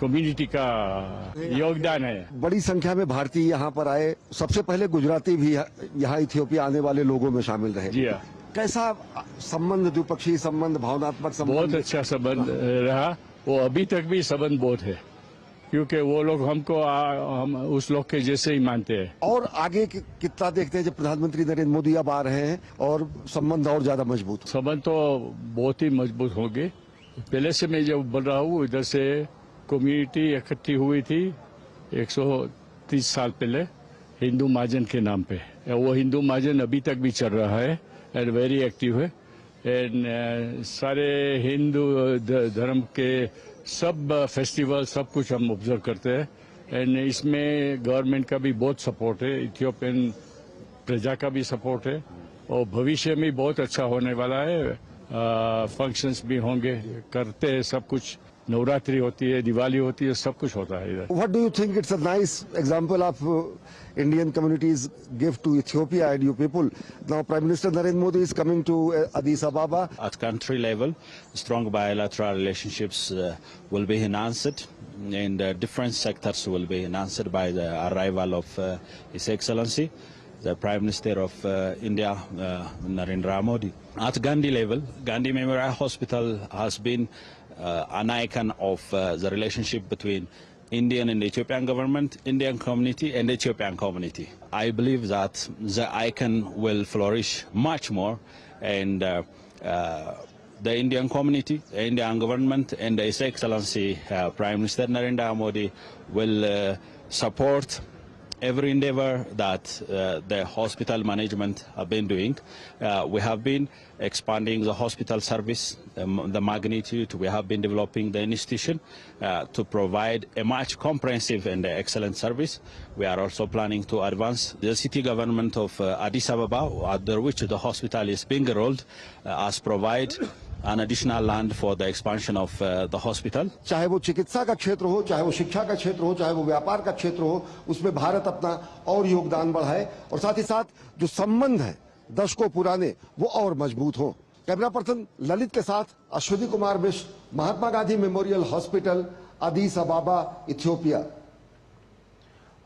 कम्युनिटी का योगदान है। बड़ी संख्या में भारतीय यहाँ पर आए, सबसे पहले गुजराती भी यहाँ इथियोपिया आने वाले लोगों में शामिल रहे। जी हाँ, कैसा संबंध, द्विपक्षीय संबंध, भावनात्मक संबंध? बहुत अच्छा संबंध रहा। वो अभी तक भी संबंध बहुत है, क्योंकि वो लोग हमको हम उस लोग के जैसे ही मानते हैं। और आगे कितना देखते हैं जब प्रधानमंत्री नरेंद्र मोदी अब आ रहे हैं और संबंध और ज्यादा मजबूत? संबंध तो बहुत ही मजबूत होंगे। पहले से मैं जब बोल रहा हूँ, इधर से कम्युनिटी इकट्ठी हुई थी 130 साल पहले हिंदू महाजन के नाम पे। वो हिंदू महाजन अभी तक भी चल रहा है एंड वेरी एक्टिव है। एंड सारे हिंदू धर्म के सब फेस्टिवल सब कुछ हम ऑब्जर्व करते हैं। एंड इसमें गवर्नमेंट का भी बहुत सपोर्ट है, इथियोपियन प्रजा का भी सपोर्ट है और भविष्य में बहुत अच्छा होने वाला है। फंक्शंस भी होंगे, करते हैं सब कुछ। नवरात्रि होती है, दिवाली होती है, सब कुछ होता है इधर। What do you think? It's a nice example of Indian communities give to Ethiopia and you people. Now Prime Minister Narendra Modi is coming to Addis Ababa. At country level, strong bilateral relationships will be enhanced, and different sectors will be enhanced by the arrival of His Excellency, the Prime Minister of India, Narendra Modi. At Gandhi level, Gandhi Memorial Hospital has been an icon of the relationship between Indian and Ethiopian government, Indian community and Ethiopian community. I believe that the icon will flourish much more, and the Indian community, the Indian government and His Excellency Prime Minister Narendra Modi will support every endeavor that the hospital management have been doing. We have been expanding the hospital service, the magnitude. We have been developing the institution to provide a much comprehensive and excellent service. We are also planning to advance the city government of Addis Ababa, under which the hospital is being rolled, as provide an additional land for the expansion of the hospital. चाहे वो चिकित्सा का क्षेत्र हो, चाहे वो शिक्षा का क्षेत्र हो, चाहे वो व्यापार का क्षेत्र हो, उसमें भारत अपना और योगदान बढ़ाए और साथ ही साथ जो संबंध है दशकों पुराने वो और मजबूत हो। कैमरा पर्सन ललित के साथ Ashwani Kumar Mishra, Mahatma Gandhi memorial hospital, अदीस अबाबा, Ethiopia.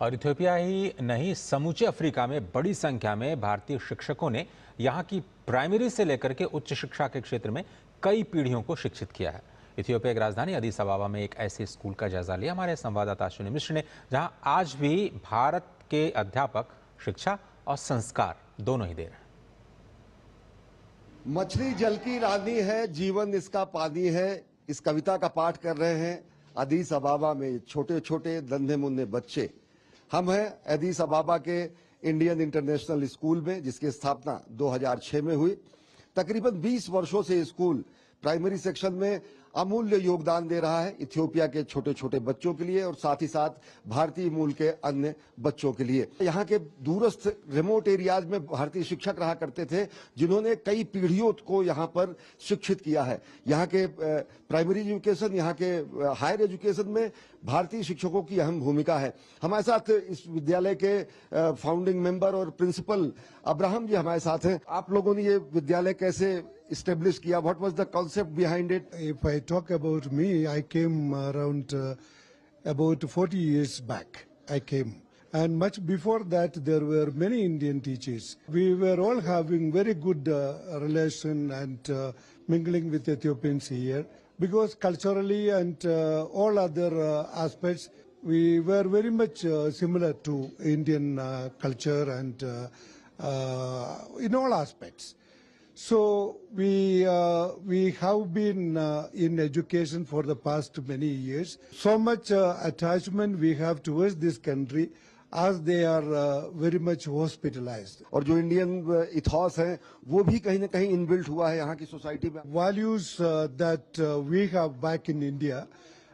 और इथियोपिया ही नहीं, समूचे अफ्रीका में बड़ी संख्या में भारतीय शिक्षकों ने यहाँ की प्राइमरी से लेकर के उच्च शिक्षा के क्षेत्र में कई पीढ़ियों को शिक्षित किया है। इथियोपिया की राजधानी अदीस अबाबा में एक ऐसे स्कूल का जायजा लिया हमारे संवाददाता अश्विनी मिश्र ने, जहां आज भी भारत के अध्यापक शिक्षा और संस्कार दोनों ही दे रहे हैं। मछली जल की रानी है, जीवन इसका पानी है, इस कविता का पाठ कर रहे हैं अदीस अबाबा में छोटे छोटे नन्हे मुन्ने बच्चे। हम हैं अदीस अबाबा के इंडियन इंटरनेशनल स्कूल में, जिसकी स्थापना 2006 में हुई। तकरीबन 20 वर्षों से स्कूल प्राइमरी सेक्शन में अमूल्य योगदान दे रहा है इथियोपिया के छोटे छोटे बच्चों के लिए और साथ ही साथ भारतीय मूल के अन्य बच्चों के लिए। यहाँ के दूरस्थ रिमोट एरियाज में भारतीय शिक्षक रहा करते थे, जिन्होंने कई पीढ़ियों को यहाँ पर शिक्षित किया है। यहाँ के प्राइमरी एजुकेशन, यहाँ के हायर एजुकेशन में भारतीय शिक्षकों की अहम भूमिका है। हमारे साथ इस विद्यालय के फाउंडिंग मेंबर और प्रिंसिपल अब्राहम जी हमारे साथ हैं। आप लोगों ने ये विद्यालय कैसे established kiya? What was the concept behind it? If I talk about me, I came around about 40 years back. I came. And much before that, there were many Indian teachers. We were all having very good relation and mingling with Ethiopians here, because culturally and all other aspects, we were very much similar to Indian culture and in all aspects. So we have been in education for the past many years. So much attachment we have towards this country, as they are very much hospitalized. और जो Indian ethos है वो भी कहीं ना कहीं inbuilt हुआ है यहाँ की सोसाइटी में। Values that we have back in India,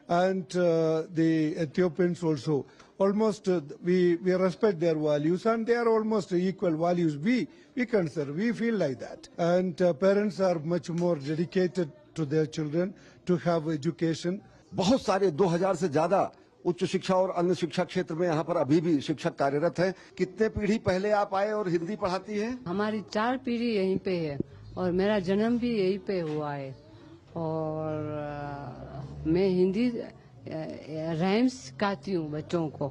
and the Ethiopians also, almost we respect their values, and they are almost equal values. We consider, we feel like that. And parents are much more dedicated to their children to have education. बहुत सारे 2000 से ज्यादा उच्च शिक्षा और अन्य शिक्षा क्षेत्र में यहाँ पर अभी भी शिक्षक कार्यरत हैं। कितने पीढ़ी पहले आप आए और हिंदी पढ़ाती हैं? हमारी 4 पीढ़ी यहीं पे है और मेरा जन्म भी यहीं पे हुआ है, और मैं हिंदी राइम्स सिखाती हूँ बच्चों को,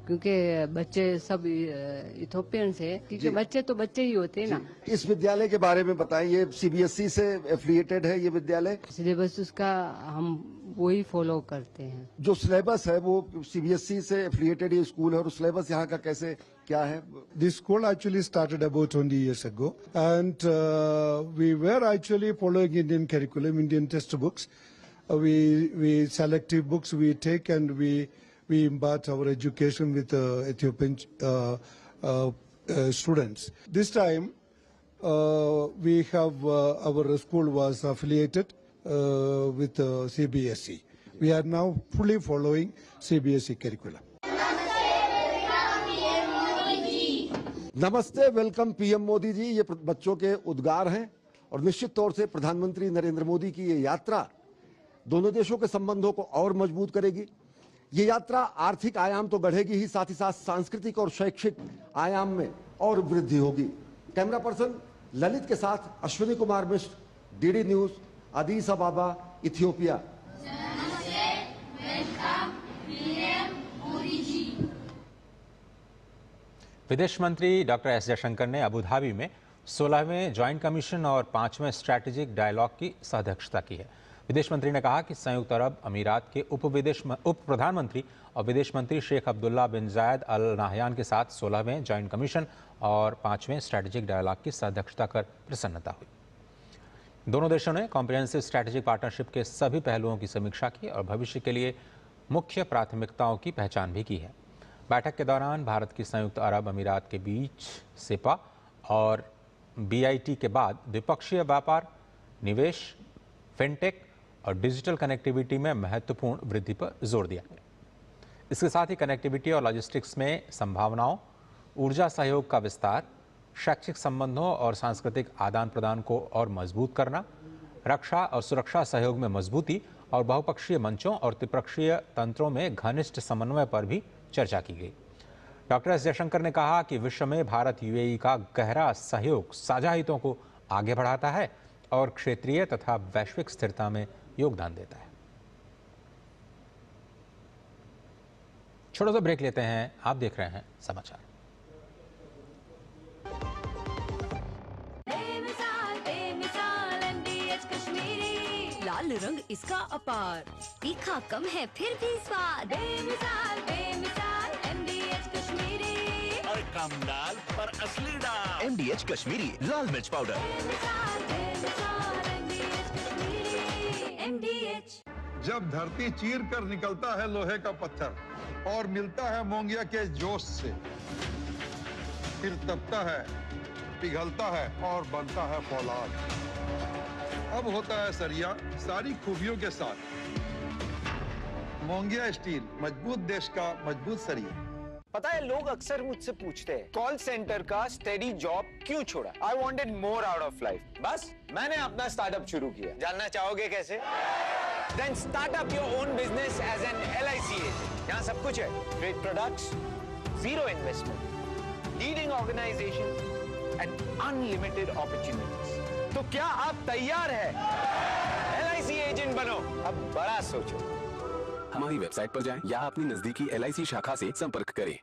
क्योंकि बच्चे सब इथोपियन से, क्योंकि बच्चे तो बच्चे ही होते हैं ना। इस विद्यालय के बारे में बताएं, ये सीबीएसई से एफिलिएटेड है ये विद्यालय? सिलेबस उसका हम वही फॉलो करते हैं। जो सिलेबस है वो सीबीएसई से एफिलिएटेड ये स्कूल है, और सिलेबस यहाँ का कैसे क्या है? This school actually started about 20 years ago, and we were actually following Indian curriculum, Indian textbooks. We selective books we take, and we impart our education with Ethiopian students. This time, we have our school was affiliated with CBSE. We are now fully following CBSE curriculum. नमस्ते, welcome PM Modi ji, ये बच्चों के उद्गार हैं। और निश्चित तौर से प्रधानमंत्री नरेंद्र मोदी की ये यात्रा दोनों देशों के संबंधों को और मजबूत करेगी। ये यात्रा आर्थिक आयाम तो गढ़ेगी ही, साथ ही साथ सांस्कृतिक और शैक्षिक आयाम में और वृद्धि होगी। कैमरा पर्सन ललित के साथ Ashwini Kumar Mishra, DD news, अदीस अबाबा, Ethiopia. विदेश मंत्री डॉक्टर एस जयशंकर ने अबू धाबी में 16वें ज्वाइंट कमीशन और 5वें स्ट्रैटेजिक डायलॉग की सह-अध्यक्षता की है। विदेश मंत्री ने कहा कि संयुक्त अरब अमीरात के उप प्रधानमंत्री और विदेश मंत्री शेख अब्दुल्ला बिन जायद अल नाहयान के साथ 16वें ज्वाइंट कमीशन और 5वें स्ट्रैटेजिक डायलॉग की सह-अध्यक्षता कर प्रसन्नता हुई। दोनों देशों ने कॉम्प्रिहेंसिव स्ट्रैटेजिक पार्टनरशिप के सभी पहलुओं की समीक्षा की और भविष्य के लिए मुख्य प्राथमिकताओं की पहचान भी की है। बैठक के दौरान भारत की संयुक्त अरब अमीरात के बीच सेपा और बीआईटी के बाद द्विपक्षीय व्यापार, निवेश, फिनटेक और डिजिटल कनेक्टिविटी में महत्वपूर्ण वृद्धि पर जोर दिया गया। इसके साथ ही कनेक्टिविटी और लॉजिस्टिक्स में संभावनाओं, ऊर्जा सहयोग का विस्तार, शैक्षिक संबंधों और सांस्कृतिक आदान प्रदान को और मजबूत करना, रक्षा और सुरक्षा सहयोग में मजबूती और बहुपक्षीय मंचों और त्रिपक्षीय तंत्रों में घनिष्ठ समन्वय पर भी चर्चा की गई। डॉक्टर एस जयशंकर ने कहा कि विश्व में भारत यूएई का गहरा सहयोग साझा हितों को आगे बढ़ाता है और क्षेत्रीय तथा वैश्विक स्थिरता में योगदान देता है। छोटा सा ब्रेक लेते हैं, आप देख रहे हैं समाचार। लाल रंग इसका अपार, तीखा कम है फिर भी स्वाद। बेमिसाल बेमिसाल MDH कश्मीरी, और कम दाल पर असली दाल। MDH कश्मीरी लाल मिर्च पाउडर। बेमिसाल बेमिसाल MDH कश्मीरी, MDH। जब धरती चीर कर निकलता है लोहे का पत्थर और मिलता है मोंगिया के जोश से, फिर तपता है, पिघलता है और बनता है फौलाद। अब होता है सरिया सारी खूबियों के साथ। मोंगिया स्टील, मजबूत देश का मजबूत सरिया। पता है, लोग अक्सर मुझसे पूछते हैं कॉल सेंटर का स्टेडी जॉब क्यों छोड़ा। I wanted more out of life. बस मैंने अपना स्टार्टअप शुरू किया। जानना चाहोगे कैसे? Then start up your own business as an LIC agent. यहाँ सब कुछ है। Great products, zero investment, leading organization and unlimited opportunities. तो क्या आप तैयार हैं? LIC एजेंट बनो, अब बड़ा सोचो। हमारी वेबसाइट पर जाएं या अपनी नजदीकी LIC शाखा से संपर्क करें।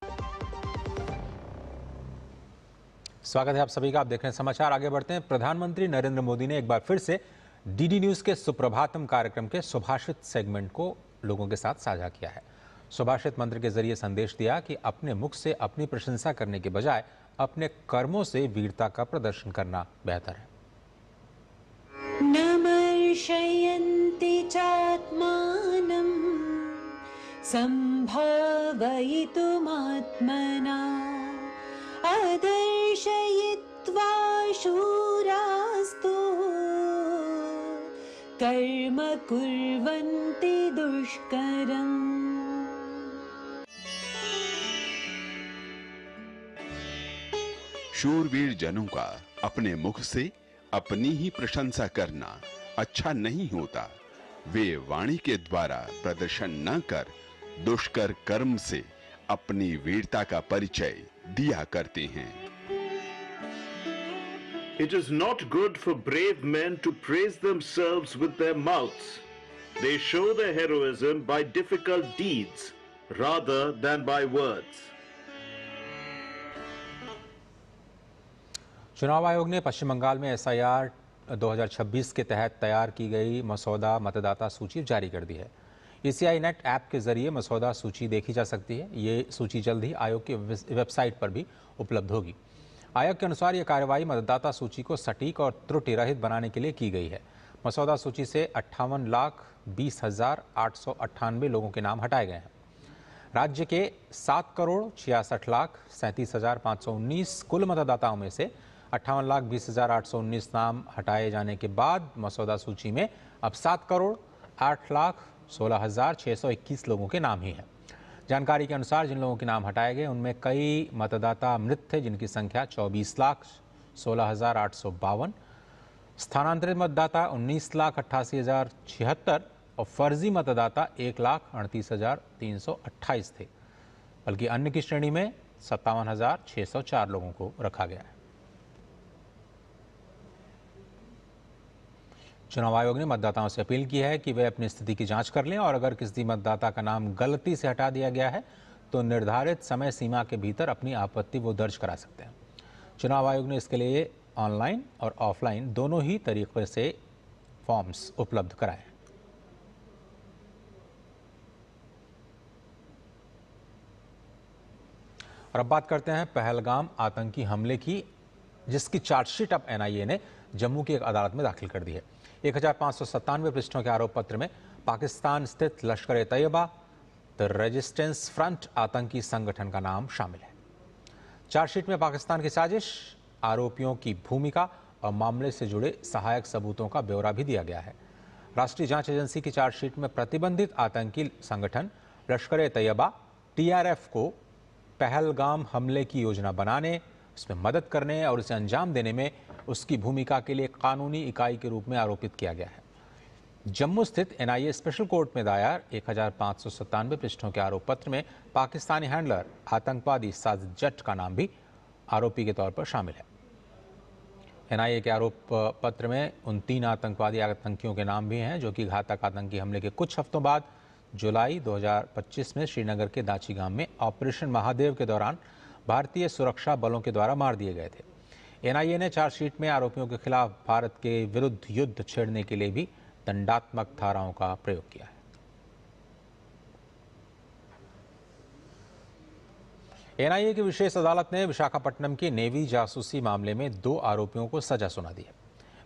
स्वागत है आप सभी का, आप देख रहे हैं समाचार। आगे बढ़ते हैं। प्रधानमंत्री नरेंद्र मोदी ने एक बार फिर से डीडी न्यूज के सुप्रभातम कार्यक्रम के सुभाषित सेगमेंट को लोगों के साथ साझा किया है। सुभाषित मंत्र के जरिए संदेश दिया कि अपने मुख से अपनी प्रशंसा करने के बजाय अपने कर्मों से वीरता का प्रदर्शन करना बेहतर है। नमर्शयन्ति चात्मानं सम्भावयितुमात्मना अदर्शयित्वा शूरास्तु कर्म कुर्वन्ति दुष्करम्। शूरवीर जनों का अपने मुख से अपनी ही प्रशंसा करना अच्छा नहीं होता। वे वाणी के द्वारा प्रदर्शन न कर दुष्कर कर्म से अपनी वीरता का परिचय दिया करते हैं। It is not good for brave men to praise themselves with their mouths, They show their heroism by difficult deeds rather than by words. चुनाव आयोग ने पश्चिम बंगाल में SIR 2026 के तहत तैयार की गई मसौदा मतदाता सूची जारी कर दी है। ECI नेट ऐप के जरिए मसौदा सूची देखी जा सकती है। ये सूची जल्द ही आयोग की वेबसाइट पर भी उपलब्ध होगी। आयोग के अनुसार ये कार्रवाई मतदाता सूची को सटीक और त्रुटि रहित बनाने के लिए की गई है। मसौदा सूची से 58,20,898 लोगों के नाम हटाए गए हैं। राज्य के 7,66,37,519 कुल मतदाताओं में से 58,20,819 नाम हटाए जाने के बाद मसौदा सूची में अब 7,08,16,621 लोगों के नाम ही हैं। जानकारी के अनुसार जिन लोगों के नाम हटाए गए उनमें कई मतदाता मृत थे, जिनकी संख्या 24,16,852, स्थानांतरित मतदाता 19,88,076 और फर्जी मतदाता 1,38,328 थे, बल्कि अन्य की श्रेणी में 57,604 लोगों को रखा गया है। चुनाव आयोग ने मतदाताओं से अपील की है कि वे अपनी स्थिति की जांच कर लें और अगर किसी मतदाता का नाम गलती से हटा दिया गया है तो निर्धारित समय सीमा के भीतर अपनी आपत्ति वो दर्ज करा सकते हैं। चुनाव आयोग ने इसके लिए ऑनलाइन और ऑफलाइन दोनों ही तरीके से फॉर्म्स उपलब्ध कराए हैं। और अब बात करते हैं पहलगाम आतंकी हमले की, जिसकी चार्जशीट अब NIA ने जम्मू की एक अदालत में दाखिल कर दी है। 1597 पृष्ठों के आरोप पत्र में पाकिस्तान स्थित लश्कर-ए-तैयबा द रेजिस्टेंस फ्रंट आतंकी संगठन का नाम शामिल है। चार्जशीट में पाकिस्तान की साजिश, आरोपियों की भूमिका और मामले से जुड़े सहायक सबूतों का ब्यौरा भी दिया गया है। राष्ट्रीय जांच एजेंसी की चार्जशीट में प्रतिबंधित आतंकी संगठन लश्कर-ए-तैयबा TRF को पहलगाम हमले की योजना बनाने, उसमें मदद करने और उसे अंजाम देने में उसकी भूमिका के लिए कानूनी इकाई के रूप में आरोपित किया गया है। जम्मू स्थित NIA स्पेशल कोर्ट में दायर 1597 पृष्ठों के आरोप पत्र में पाकिस्तानी हैंडलर आतंकवादी साजिद जट का नाम भी आरोपी के तौर पर शामिल है। NIA के आरोप पत्र में उन 3 आतंकवादी आतंकियों के नाम भी हैं जो कि घातक आतंकी हमले के कुछ हफ्तों बाद जुलाई 2025 में श्रीनगर के दाची गांव में ऑपरेशन महादेव के दौरान भारतीय सुरक्षा बलों के द्वारा मार दिए गए थे। NIA ने चार्जशीट में आरोपियों के खिलाफ भारत के विरुद्ध युद्ध छेड़ने के लिए भी दंडात्मक धाराओं का प्रयोग किया है। NIA की विशेष अदालत ने विशाखापट्टनम की नेवी जासूसी मामले में 2 आरोपियों को सजा सुना दी है।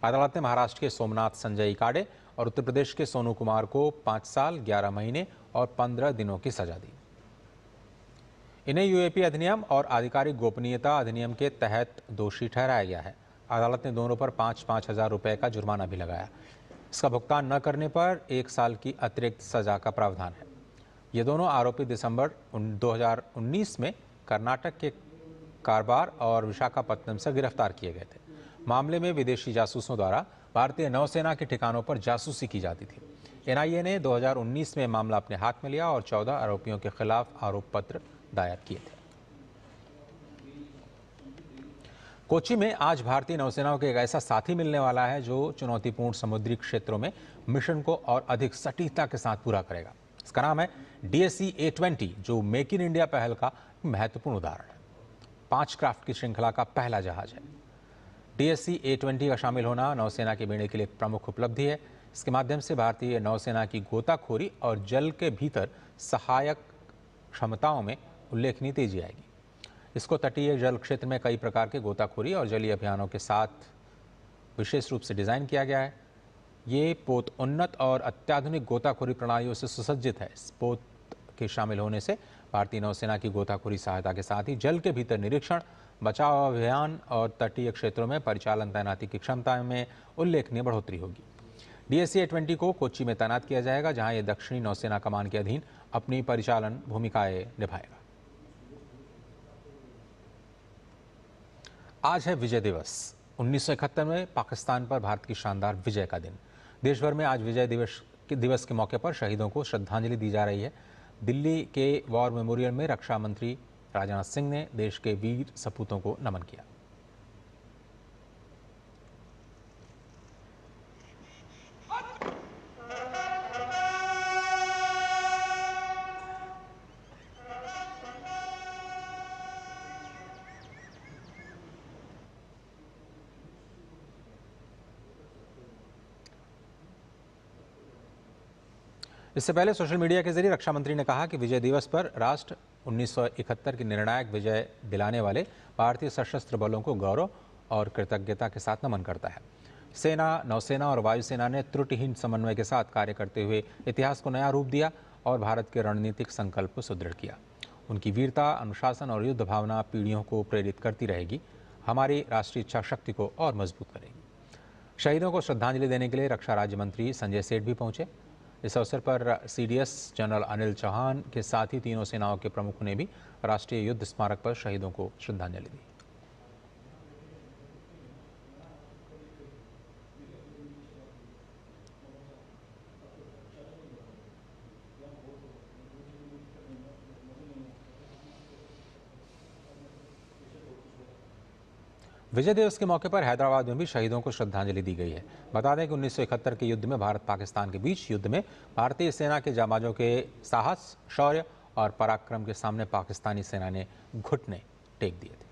अदालत ने महाराष्ट्र के सोमनाथ संजय इकाडे और उत्तर प्रदेश के सोनू कुमार को 5 साल 11 महीने और 15 दिनों की सजा दी। इन्हें UAP अधिनियम और आधिकारिक गोपनीयता अधिनियम के तहत दोषी ठहराया गया है। अदालत ने दोनों पर 5-5 हज़ार रुपए का जुर्माना भी लगाया। इसका भुगतान न करने पर 1 साल की अतिरिक्त सजा का प्रावधान है। ये दोनों आरोपी दिसंबर 2019 में कर्नाटक के कारवार और विशाखापट्टनम से गिरफ्तार किए गए थे। मामले में विदेशी जासूसों द्वारा भारतीय नौसेना के ठिकानों पर जासूसी की जाती थी। NIA ने 2019 में मामला अपने हाथ में लिया और 14 आरोपियों के खिलाफ आरोप पत्र दायर किए थे। कोच्चि में आज भारतीय नौसेना को एक ऐसा साथी मिलने वाला है जो चुनौतीपूर्ण समुद्री क्षेत्रों में मिशन को और अधिक सटीकता के साथ पूरा करेगा। इसका नाम है DSC-A20, जो मेक इन इंडिया पहल का महत्वपूर्ण उदाहरण है। 5 क्राफ्ट की श्रृंखला का पहला जहाज है। DSC-A20 का शामिल होना नौसेना के बेड़े के लिए एक प्रमुख उपलब्धि है। इसके माध्यम से भारतीय नौसेना की गोताखोरी और जल के भीतर सहायक क्षमताओं में उल्लेखनीय तेजी आएगी। इसको तटीय जल क्षेत्र में कई प्रकार के गोताखोरी और जलीय अभियानों के साथ विशेष रूप से डिजाइन किया गया है। ये पोत उन्नत और अत्याधुनिक गोताखोरी प्रणालियों से सुसज्जित है। इस पोत के शामिल होने से भारतीय नौसेना की गोताखोरी सहायता के साथ ही जल के भीतर निरीक्षण, बचाव अभियान और तटीय क्षेत्रों में परिचालन तैनाती की क्षमता में उल्लेखनीय बढ़ोतरी होगी। DSC-A20 को कोच्चि में तैनात किया जाएगा, जहां ये दक्षिणी नौसेना कमान के अधीन अपनी परिचालन भूमिकाएं निभाएगा। आज है विजय दिवस। 1971 में पाकिस्तान पर भारत की शानदार विजय का दिन। देश भर में आज विजय दिवस के मौके पर शहीदों को श्रद्धांजलि दी जा रही है। दिल्ली के वॉर मेमोरियल में रक्षा मंत्री राजनाथ सिंह ने देश के वीर सपूतों को नमन किया। इससे पहले सोशल मीडिया के जरिए रक्षा मंत्री ने कहा कि विजय दिवस पर राष्ट्र 1971 की निर्णायक विजय दिलाने वाले भारतीय सशस्त्र बलों को गौरव और कृतज्ञता के साथ नमन करता है। सेना, नौसेना और वायुसेना ने त्रुटिहीन समन्वय के साथ कार्य करते हुए इतिहास को नया रूप दिया और भारत के रणनीतिक संकल्प को सुदृढ़ किया। उनकी वीरता, अनुशासन और युद्ध भावना पीढ़ियों को प्रेरित करती रहेगी, हमारी राष्ट्रीय इच्छा शक्ति को और मजबूत करेगी। शहीदों को श्रद्धांजलि देने के लिए रक्षा राज्य मंत्री संजय सेठ भी पहुंचे। इस अवसर पर सीडीएस जनरल अनिल चौहान के साथ ही तीनों सेनाओं के प्रमुखों ने भी राष्ट्रीय युद्ध स्मारक पर शहीदों को श्रद्धांजलि दी। विजय दिवस के मौके पर हैदराबाद में भी शहीदों को श्रद्धांजलि दी गई है। बता दें कि 1971 के युद्ध में भारत पाकिस्तान के बीच युद्ध में भारतीय सेना के जाबाजों के साहस, शौर्य और पराक्रम के सामने पाकिस्तानी सेना ने घुटने टेक दिए थे।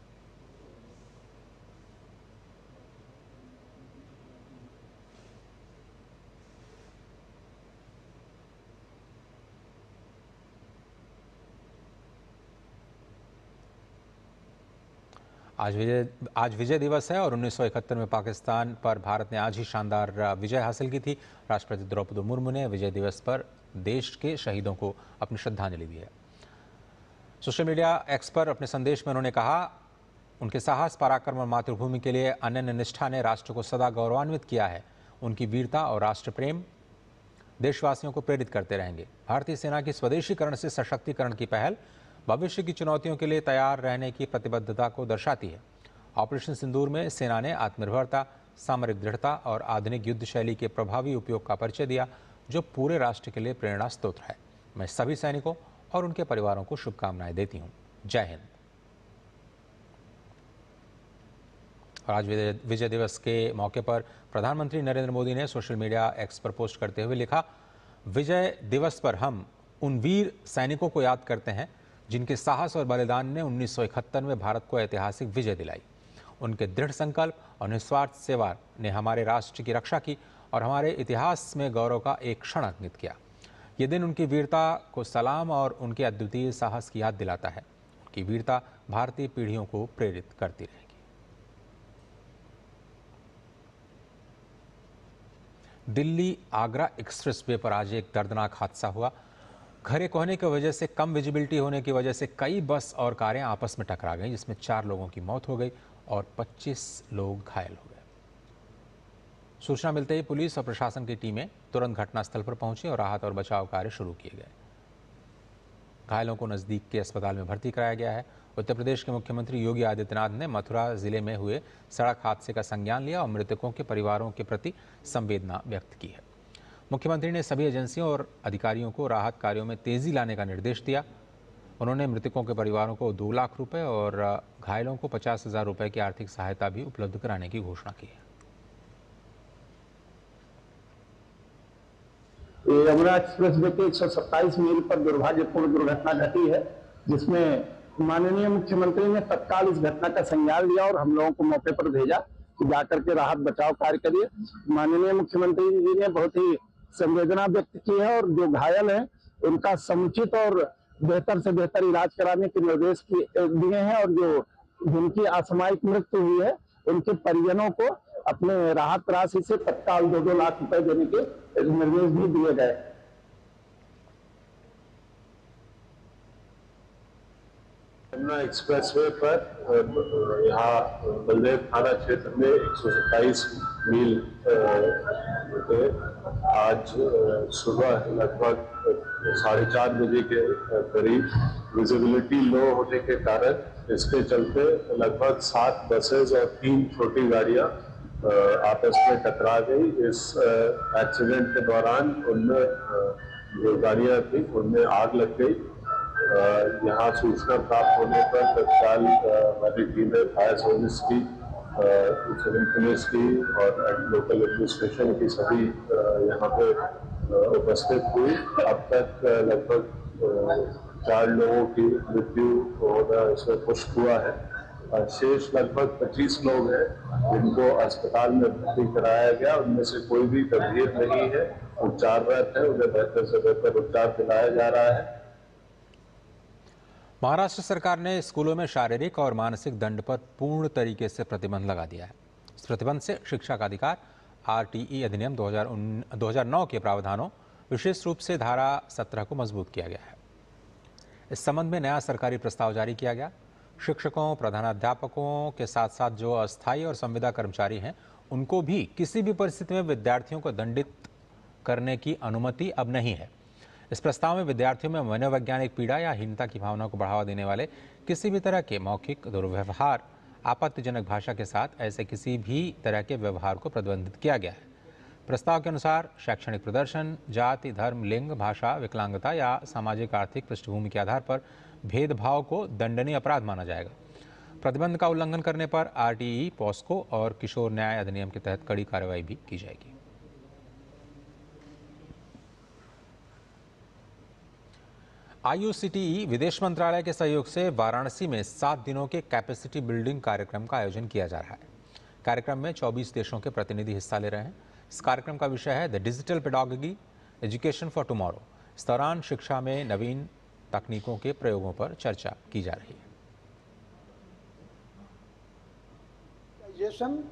आज विजय दिवस है और 1971 में पाकिस्तान पर भारत ने आज ही शानदार विजय हासिल की थी। राष्ट्रपति द्रौपदी मुर्मू ने विजय दिवस पर देश के शहीदों को अपनी श्रद्धांजलि दी है। सोशल मीडिया एक्स पर अपने संदेश में उन्होंने कहा, उनके साहस, पराक्रम और मातृभूमि के लिए अनन्य निष्ठा ने राष्ट्र को सदा गौरवान्वित किया है। उनकी वीरता और राष्ट्र प्रेम देशवासियों को प्रेरित करते रहेंगे। भारतीय सेना की स्वदेशीकरण से सशक्तिकरण की पहल भविष्य की चुनौतियों के लिए तैयार रहने की प्रतिबद्धता को दर्शाती है। ऑपरेशन सिंदूर में सेना ने आत्मनिर्भरता, सामरिक दृढ़ता और आधुनिक युद्ध शैली के प्रभावी उपयोग का परिचय दिया, जो पूरे राष्ट्र के लिए प्रेरणा स्रोत है। मैं सभी सैनिकों और उनके परिवारों को शुभकामनाएं देती हूं। जय हिंद। और आज विजय दिवस के मौके पर प्रधानमंत्री नरेंद्र मोदी ने सोशल मीडिया एक्स पर पोस्ट करते हुए लिखा, विजय दिवस पर हम उन वीर सैनिकों को याद करते हैं जिनके साहस और बलिदान ने 1971 में भारत को ऐतिहासिक विजय दिलाई। उनके दृढ़ संकल्प और निस्वार्थ सेवा ने हमारे राष्ट्र की रक्षा की और हमारे इतिहास में गौरव का एक क्षण अंकित किया। ये दिन उनकी वीरता को सलाम और उनके अद्वितीय साहस की याद दिलाता है। उनकी वीरता भारतीय पीढ़ियों को प्रेरित करती रहेगी। दिल्ली आगरा एक्सप्रेस वे पर आज एक दर्दनाक हादसा हुआ। घरे कोहने की वजह से कम विजिबिलिटी होने की वजह से कई बस और कारें आपस में टकरा गईं, जिसमें 4 लोगों की मौत हो गई और 25 लोग घायल हो गए। सूचना मिलते ही पुलिस और प्रशासन की टीमें तुरंत घटनास्थल पर पहुंची और राहत और बचाव कार्य शुरू किए गए। घायलों को नजदीक के अस्पताल में भर्ती कराया गया है। उत्तर प्रदेश के मुख्यमंत्री योगी आदित्यनाथ ने मथुरा जिले में हुए सड़क हादसे का संज्ञान लिया और मृतकों के परिवारों के प्रति संवेदना व्यक्त की है। मुख्यमंत्री ने सभी एजेंसियों और अधिकारियों को राहत कार्यों में तेजी लाने का निर्देश दिया। उन्होंने मृतकों के परिवारों को 2 लाख रुपए और घायलों को 50,000 रुपए की आर्थिक सहायता भी उपलब्ध कराने की घोषणा की है। यमुना एक्सप्रेस वे के 127 मील पर दुर्भाग्यपूर्ण दुर्घटना घटी है, जिसमें माननीय मुख्यमंत्री ने तत्काल इस घटना का संज्ञान लिया और हम लोगों को मौके पर भेजा कि जाकर के राहत बचाव कार्य करिए। माननीय मुख्यमंत्री जी ने बहुत ही संवेदना व्यक्त की है और जो घायल हैं उनका समुचित और बेहतर से बेहतर इलाज कराने के निर्देश दिए हैं और जिनकी असामयिक मृत्यु हुई है उनके परिजनों को अपने राहत राशि से तत्काल 2-2 लाख रुपए देने के निर्देश भी दिए गए। यमुना एक्सप्रेसवे पर यहाँ बलदेव थाना क्षेत्र में 127 मील आज सुबह लगभग 4:30 बजे के करीब विजिबिलिटी लो होने के कारण इसके चलते लगभग 7 बसेस और 3 छोटी गाड़ियां आपस में टकरा गई। इस एक्सीडेंट के दौरान उनमें जो गाड़ियां थी उनमें आग लग गई। यहाँ सूचना प्राप्त होने पर तत्काल हमारी टीमें फायर सर्विस की, सिविल पुलिस की और लोकल एडमिनिस्ट्रेशन की सभी यहाँ पे उपस्थित हुई। अब तक लगभग 4 लोगों की मृत्यु होना इसमें पुष्ट हुआ है। शेष लगभग 25 लोग हैं जिनको अस्पताल में भर्ती कराया गया। उनमें से कोई भी गंभीर नहीं है, उपचाररत है, उन्हें बेहतर से बेहतर उपचार दिलाया जा रहा है। महाराष्ट्र सरकार ने स्कूलों में शारीरिक और मानसिक दंड पर पूर्ण तरीके से प्रतिबंध लगा दिया है। इस प्रतिबंध से शिक्षा का अधिकार RTE अधिनियम 2009 के प्रावधानों, विशेष रूप से धारा 17 को मजबूत किया गया है। इस संबंध में नया सरकारी प्रस्ताव जारी किया गया। शिक्षकों, प्रधानाध्यापकों के साथ साथ जो अस्थायी और संविदा कर्मचारी हैं, उनको भी किसी भी परिस्थिति में विद्यार्थियों को दंडित करने की अनुमति अब नहीं है। इस प्रस्ताव में विद्यार्थियों में मनोवैज्ञानिक पीड़ा या हीनता की भावना को बढ़ावा देने वाले किसी भी तरह के मौखिक दुर्व्यवहार, आपत्तिजनक भाषा के साथ ऐसे किसी भी तरह के व्यवहार को प्रतिबंधित किया गया है। प्रस्ताव के अनुसार शैक्षणिक प्रदर्शन, जाति, धर्म, लिंग, भाषा, विकलांगता या सामाजिक आर्थिक पृष्ठभूमि के आधार पर भेदभाव को दंडनीय अपराध माना जाएगा। प्रतिबंध का उल्लंघन करने पर RTE, पॉस्को और किशोर न्याय अधिनियम के तहत कड़ी कार्रवाई भी की जाएगी। IUCTE विदेश मंत्रालय के सहयोग से वाराणसी में 7 दिनों के कैपेसिटी बिल्डिंग कार्यक्रम का आयोजन किया जा रहा है। कार्यक्रम में 24 देशों के प्रतिनिधि हिस्सा ले रहे हैं। इस कार्यक्रम का विषय है the digital pedagogy, education for tomorrow. इस दौरान शिक्षा में नवीन तकनीकों के प्रयोगों पर चर्चा की जा रही है।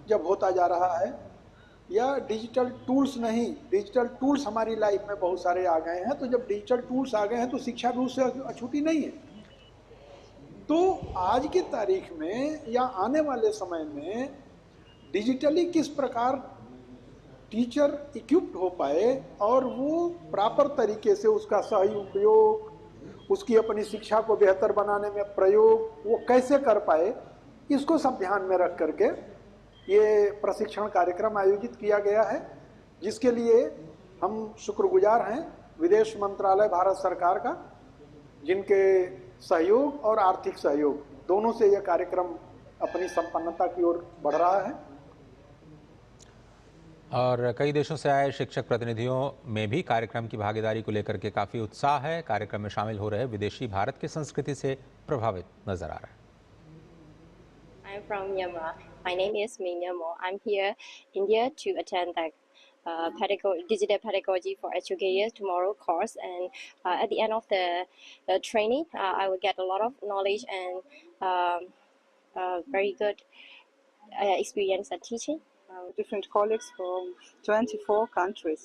जब होता जा रहा है या डिजिटल टूल्स नहीं, डिजिटल टूल्स हमारी लाइफ में बहुत सारे आ गए हैं, तो जब डिजिटल टूल्स आ गए हैं तो शिक्षा भी उससे अछूती नहीं है। तो आज की तारीख में या आने वाले समय में डिजिटली किस प्रकार टीचर इक्विप्ड हो पाए और वो प्रॉपर तरीके से उसका सही उपयोग, उसकी अपनी शिक्षा को बेहतर बनाने में प्रयोग वो कैसे कर पाए, इसको सब ध्यान में रख करके ये प्रशिक्षण कार्यक्रम आयोजित किया गया है, जिसके लिए हम शुक्रगुजार हैं विदेश मंत्रालय भारत सरकार का, जिनके सहयोग और आर्थिक सहयोग दोनों से यह कार्यक्रम अपनी संपन्नता की ओर बढ़ रहा है। और कई देशों से आए शिक्षक प्रतिनिधियों में भी कार्यक्रम की भागीदारी को लेकर के काफी उत्साह है। कार्यक्रम में शामिल हो रहे विदेशी भारत की संस्कृति से प्रभावित नजर आ रहा है। I'm from Myanmar. My name is Min Nyamo. I'm here India to attend the digital pedagogy for educators tomorrow course, and at the end of the training, I will get a lot of knowledge and very good experience at teaching. Different colleagues from 24 countries.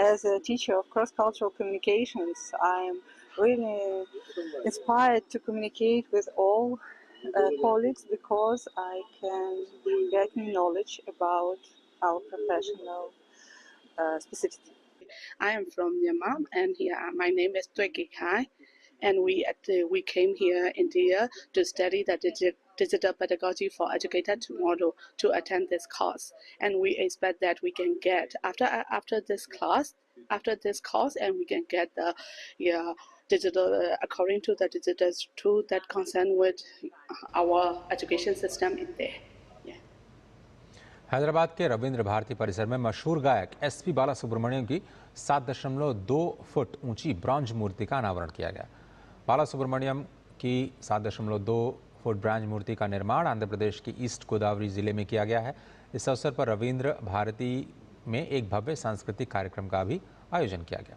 As a teacher of cross-cultural communications, I am really inspired to communicate with all colleagues because I can get knowledge about our professional specificity. I am from Myanmar, and here my name is Tweki Khai, and we came here in India to study the digital pedagogy for educator tomorrow to attend this course, and we expect that we can get after this course, and we can get the digital according to the digital tool that concern with our education system in there. Hyderabad के रविंद्र भारती परिसर में मशहूर गायक SP Balasubrahmanyam की 7.2 foot ऊंची bronze मूर्ति का अनावरण किया गया। बालासुब्रमण्यम की 7.2 फुट ब्रॉन्ज मूर्ति का निर्माण आंध्र प्रदेश के ईस्ट गोदावरी जिले में किया गया है। इस अवसर पर रविंद्र भारती में एक भव्य सांस्कृतिक कार्यक्रम का भी आयोजन किया गया।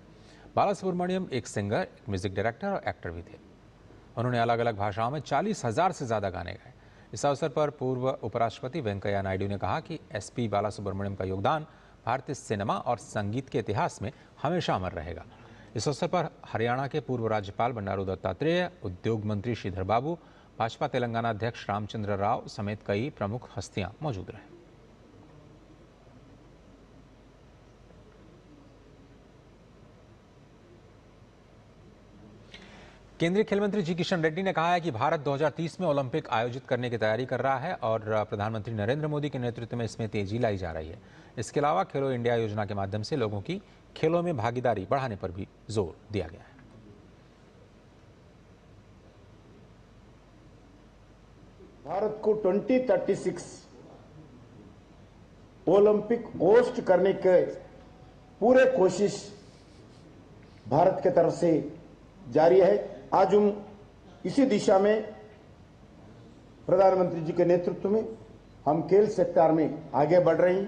बालासुब्रमण्यम एक सिंगर, एक म्यूजिक डायरेक्टर और एक्टर भी थे। उन्होंने अलग अलग भाषाओं में 40,000 से ज़्यादा गाने गाए। इस अवसर पर पूर्व उपराष्ट्रपति वेंकैया नायडू ने कहा कि SP बालासुब्रमण्यम का योगदान भारतीय सिनेमा और संगीत के इतिहास में हमेशा अमर रहेगा। इस अवसर पर हरियाणा के पूर्व राज्यपाल बंडारू दत्तात्रेय, उद्योग मंत्री श्रीधर बाबू, भाजपा तेलंगाना अध्यक्ष रामचंद्र राव समेत कई प्रमुख हस्तियां मौजूद रहे। केंद्रीय खेल मंत्री जी किशन रेड्डी ने कहा है कि भारत 2030 में ओलंपिक आयोजित करने की तैयारी कर रहा है और प्रधानमंत्री नरेंद्र मोदी के नेतृत्व में इसमें तेजी लाई जा रही है। इसके अलावा खेलो इंडिया योजना के माध्यम से लोगों की खेलों में भागीदारी बढ़ाने पर भी जोर दिया गया है। भारत को 2036 ओलंपिक होस्ट करने के पूरे कोशिश भारत की तरफ से जारी है। आज हम इसी दिशा में प्रधानमंत्री जी के नेतृत्व में हम खेल सेक्टर में आगे बढ़ रहे हैं।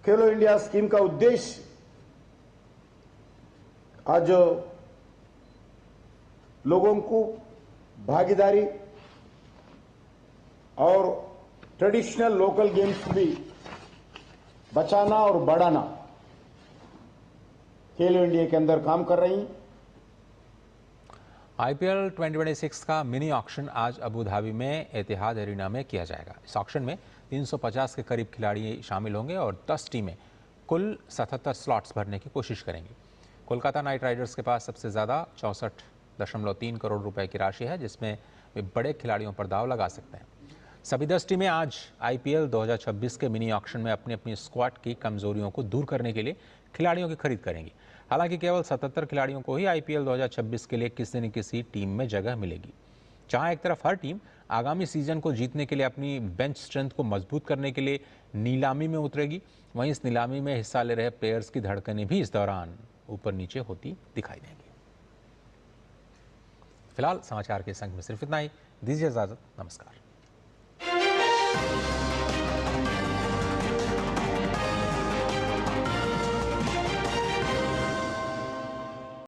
खेलो इंडिया स्कीम का उद्देश्य आज लोगों को भागीदारी और ट्रेडिशनल लोकल गेम्स भी बचाना और बढ़ाना खेलो इंडिया के अंदर काम कर रही हैं। आईपीएल 2026 का मिनी ऑक्शन आज अबू धाबी में एतिहाद एरिना में किया जाएगा। इस ऑक्शन में 350 के करीब खिलाड़ी शामिल होंगे और 10 टीमें कुल 77 स्लॉट्स भरने की कोशिश करेंगी। कोलकाता नाइट राइडर्स के पास सबसे ज़्यादा 64.3 करोड़ रुपए की राशि है, जिसमें वे बड़े खिलाड़ियों पर दाव लगा सकते हैं। सभी 10 टीमें आज आईपीएल 2026 के मिनी ऑक्शन में अपनी अपनी स्क्वाड की कमजोरियों को दूर करने के लिए खिलाड़ियों की खरीद करेंगी। हालांकि केवल 77 खिलाड़ियों को ही आईपीएल 2026 के लिए किसी न किसी टीम में जगह मिलेगी। जहां एक तरफ हर टीम आगामी सीजन को जीतने के लिए अपनी बेंच स्ट्रेंथ को मजबूत करने के लिए नीलामी में उतरेगी, वहीं इस नीलामी में हिस्सा ले रहे प्लेयर्स की धड़कनें भी इस दौरान ऊपर नीचे होती दिखाई देंगी। फिलहाल समाचार के संग में सिर्फ इतना ही। दीजिए इजाजत। नमस्कार।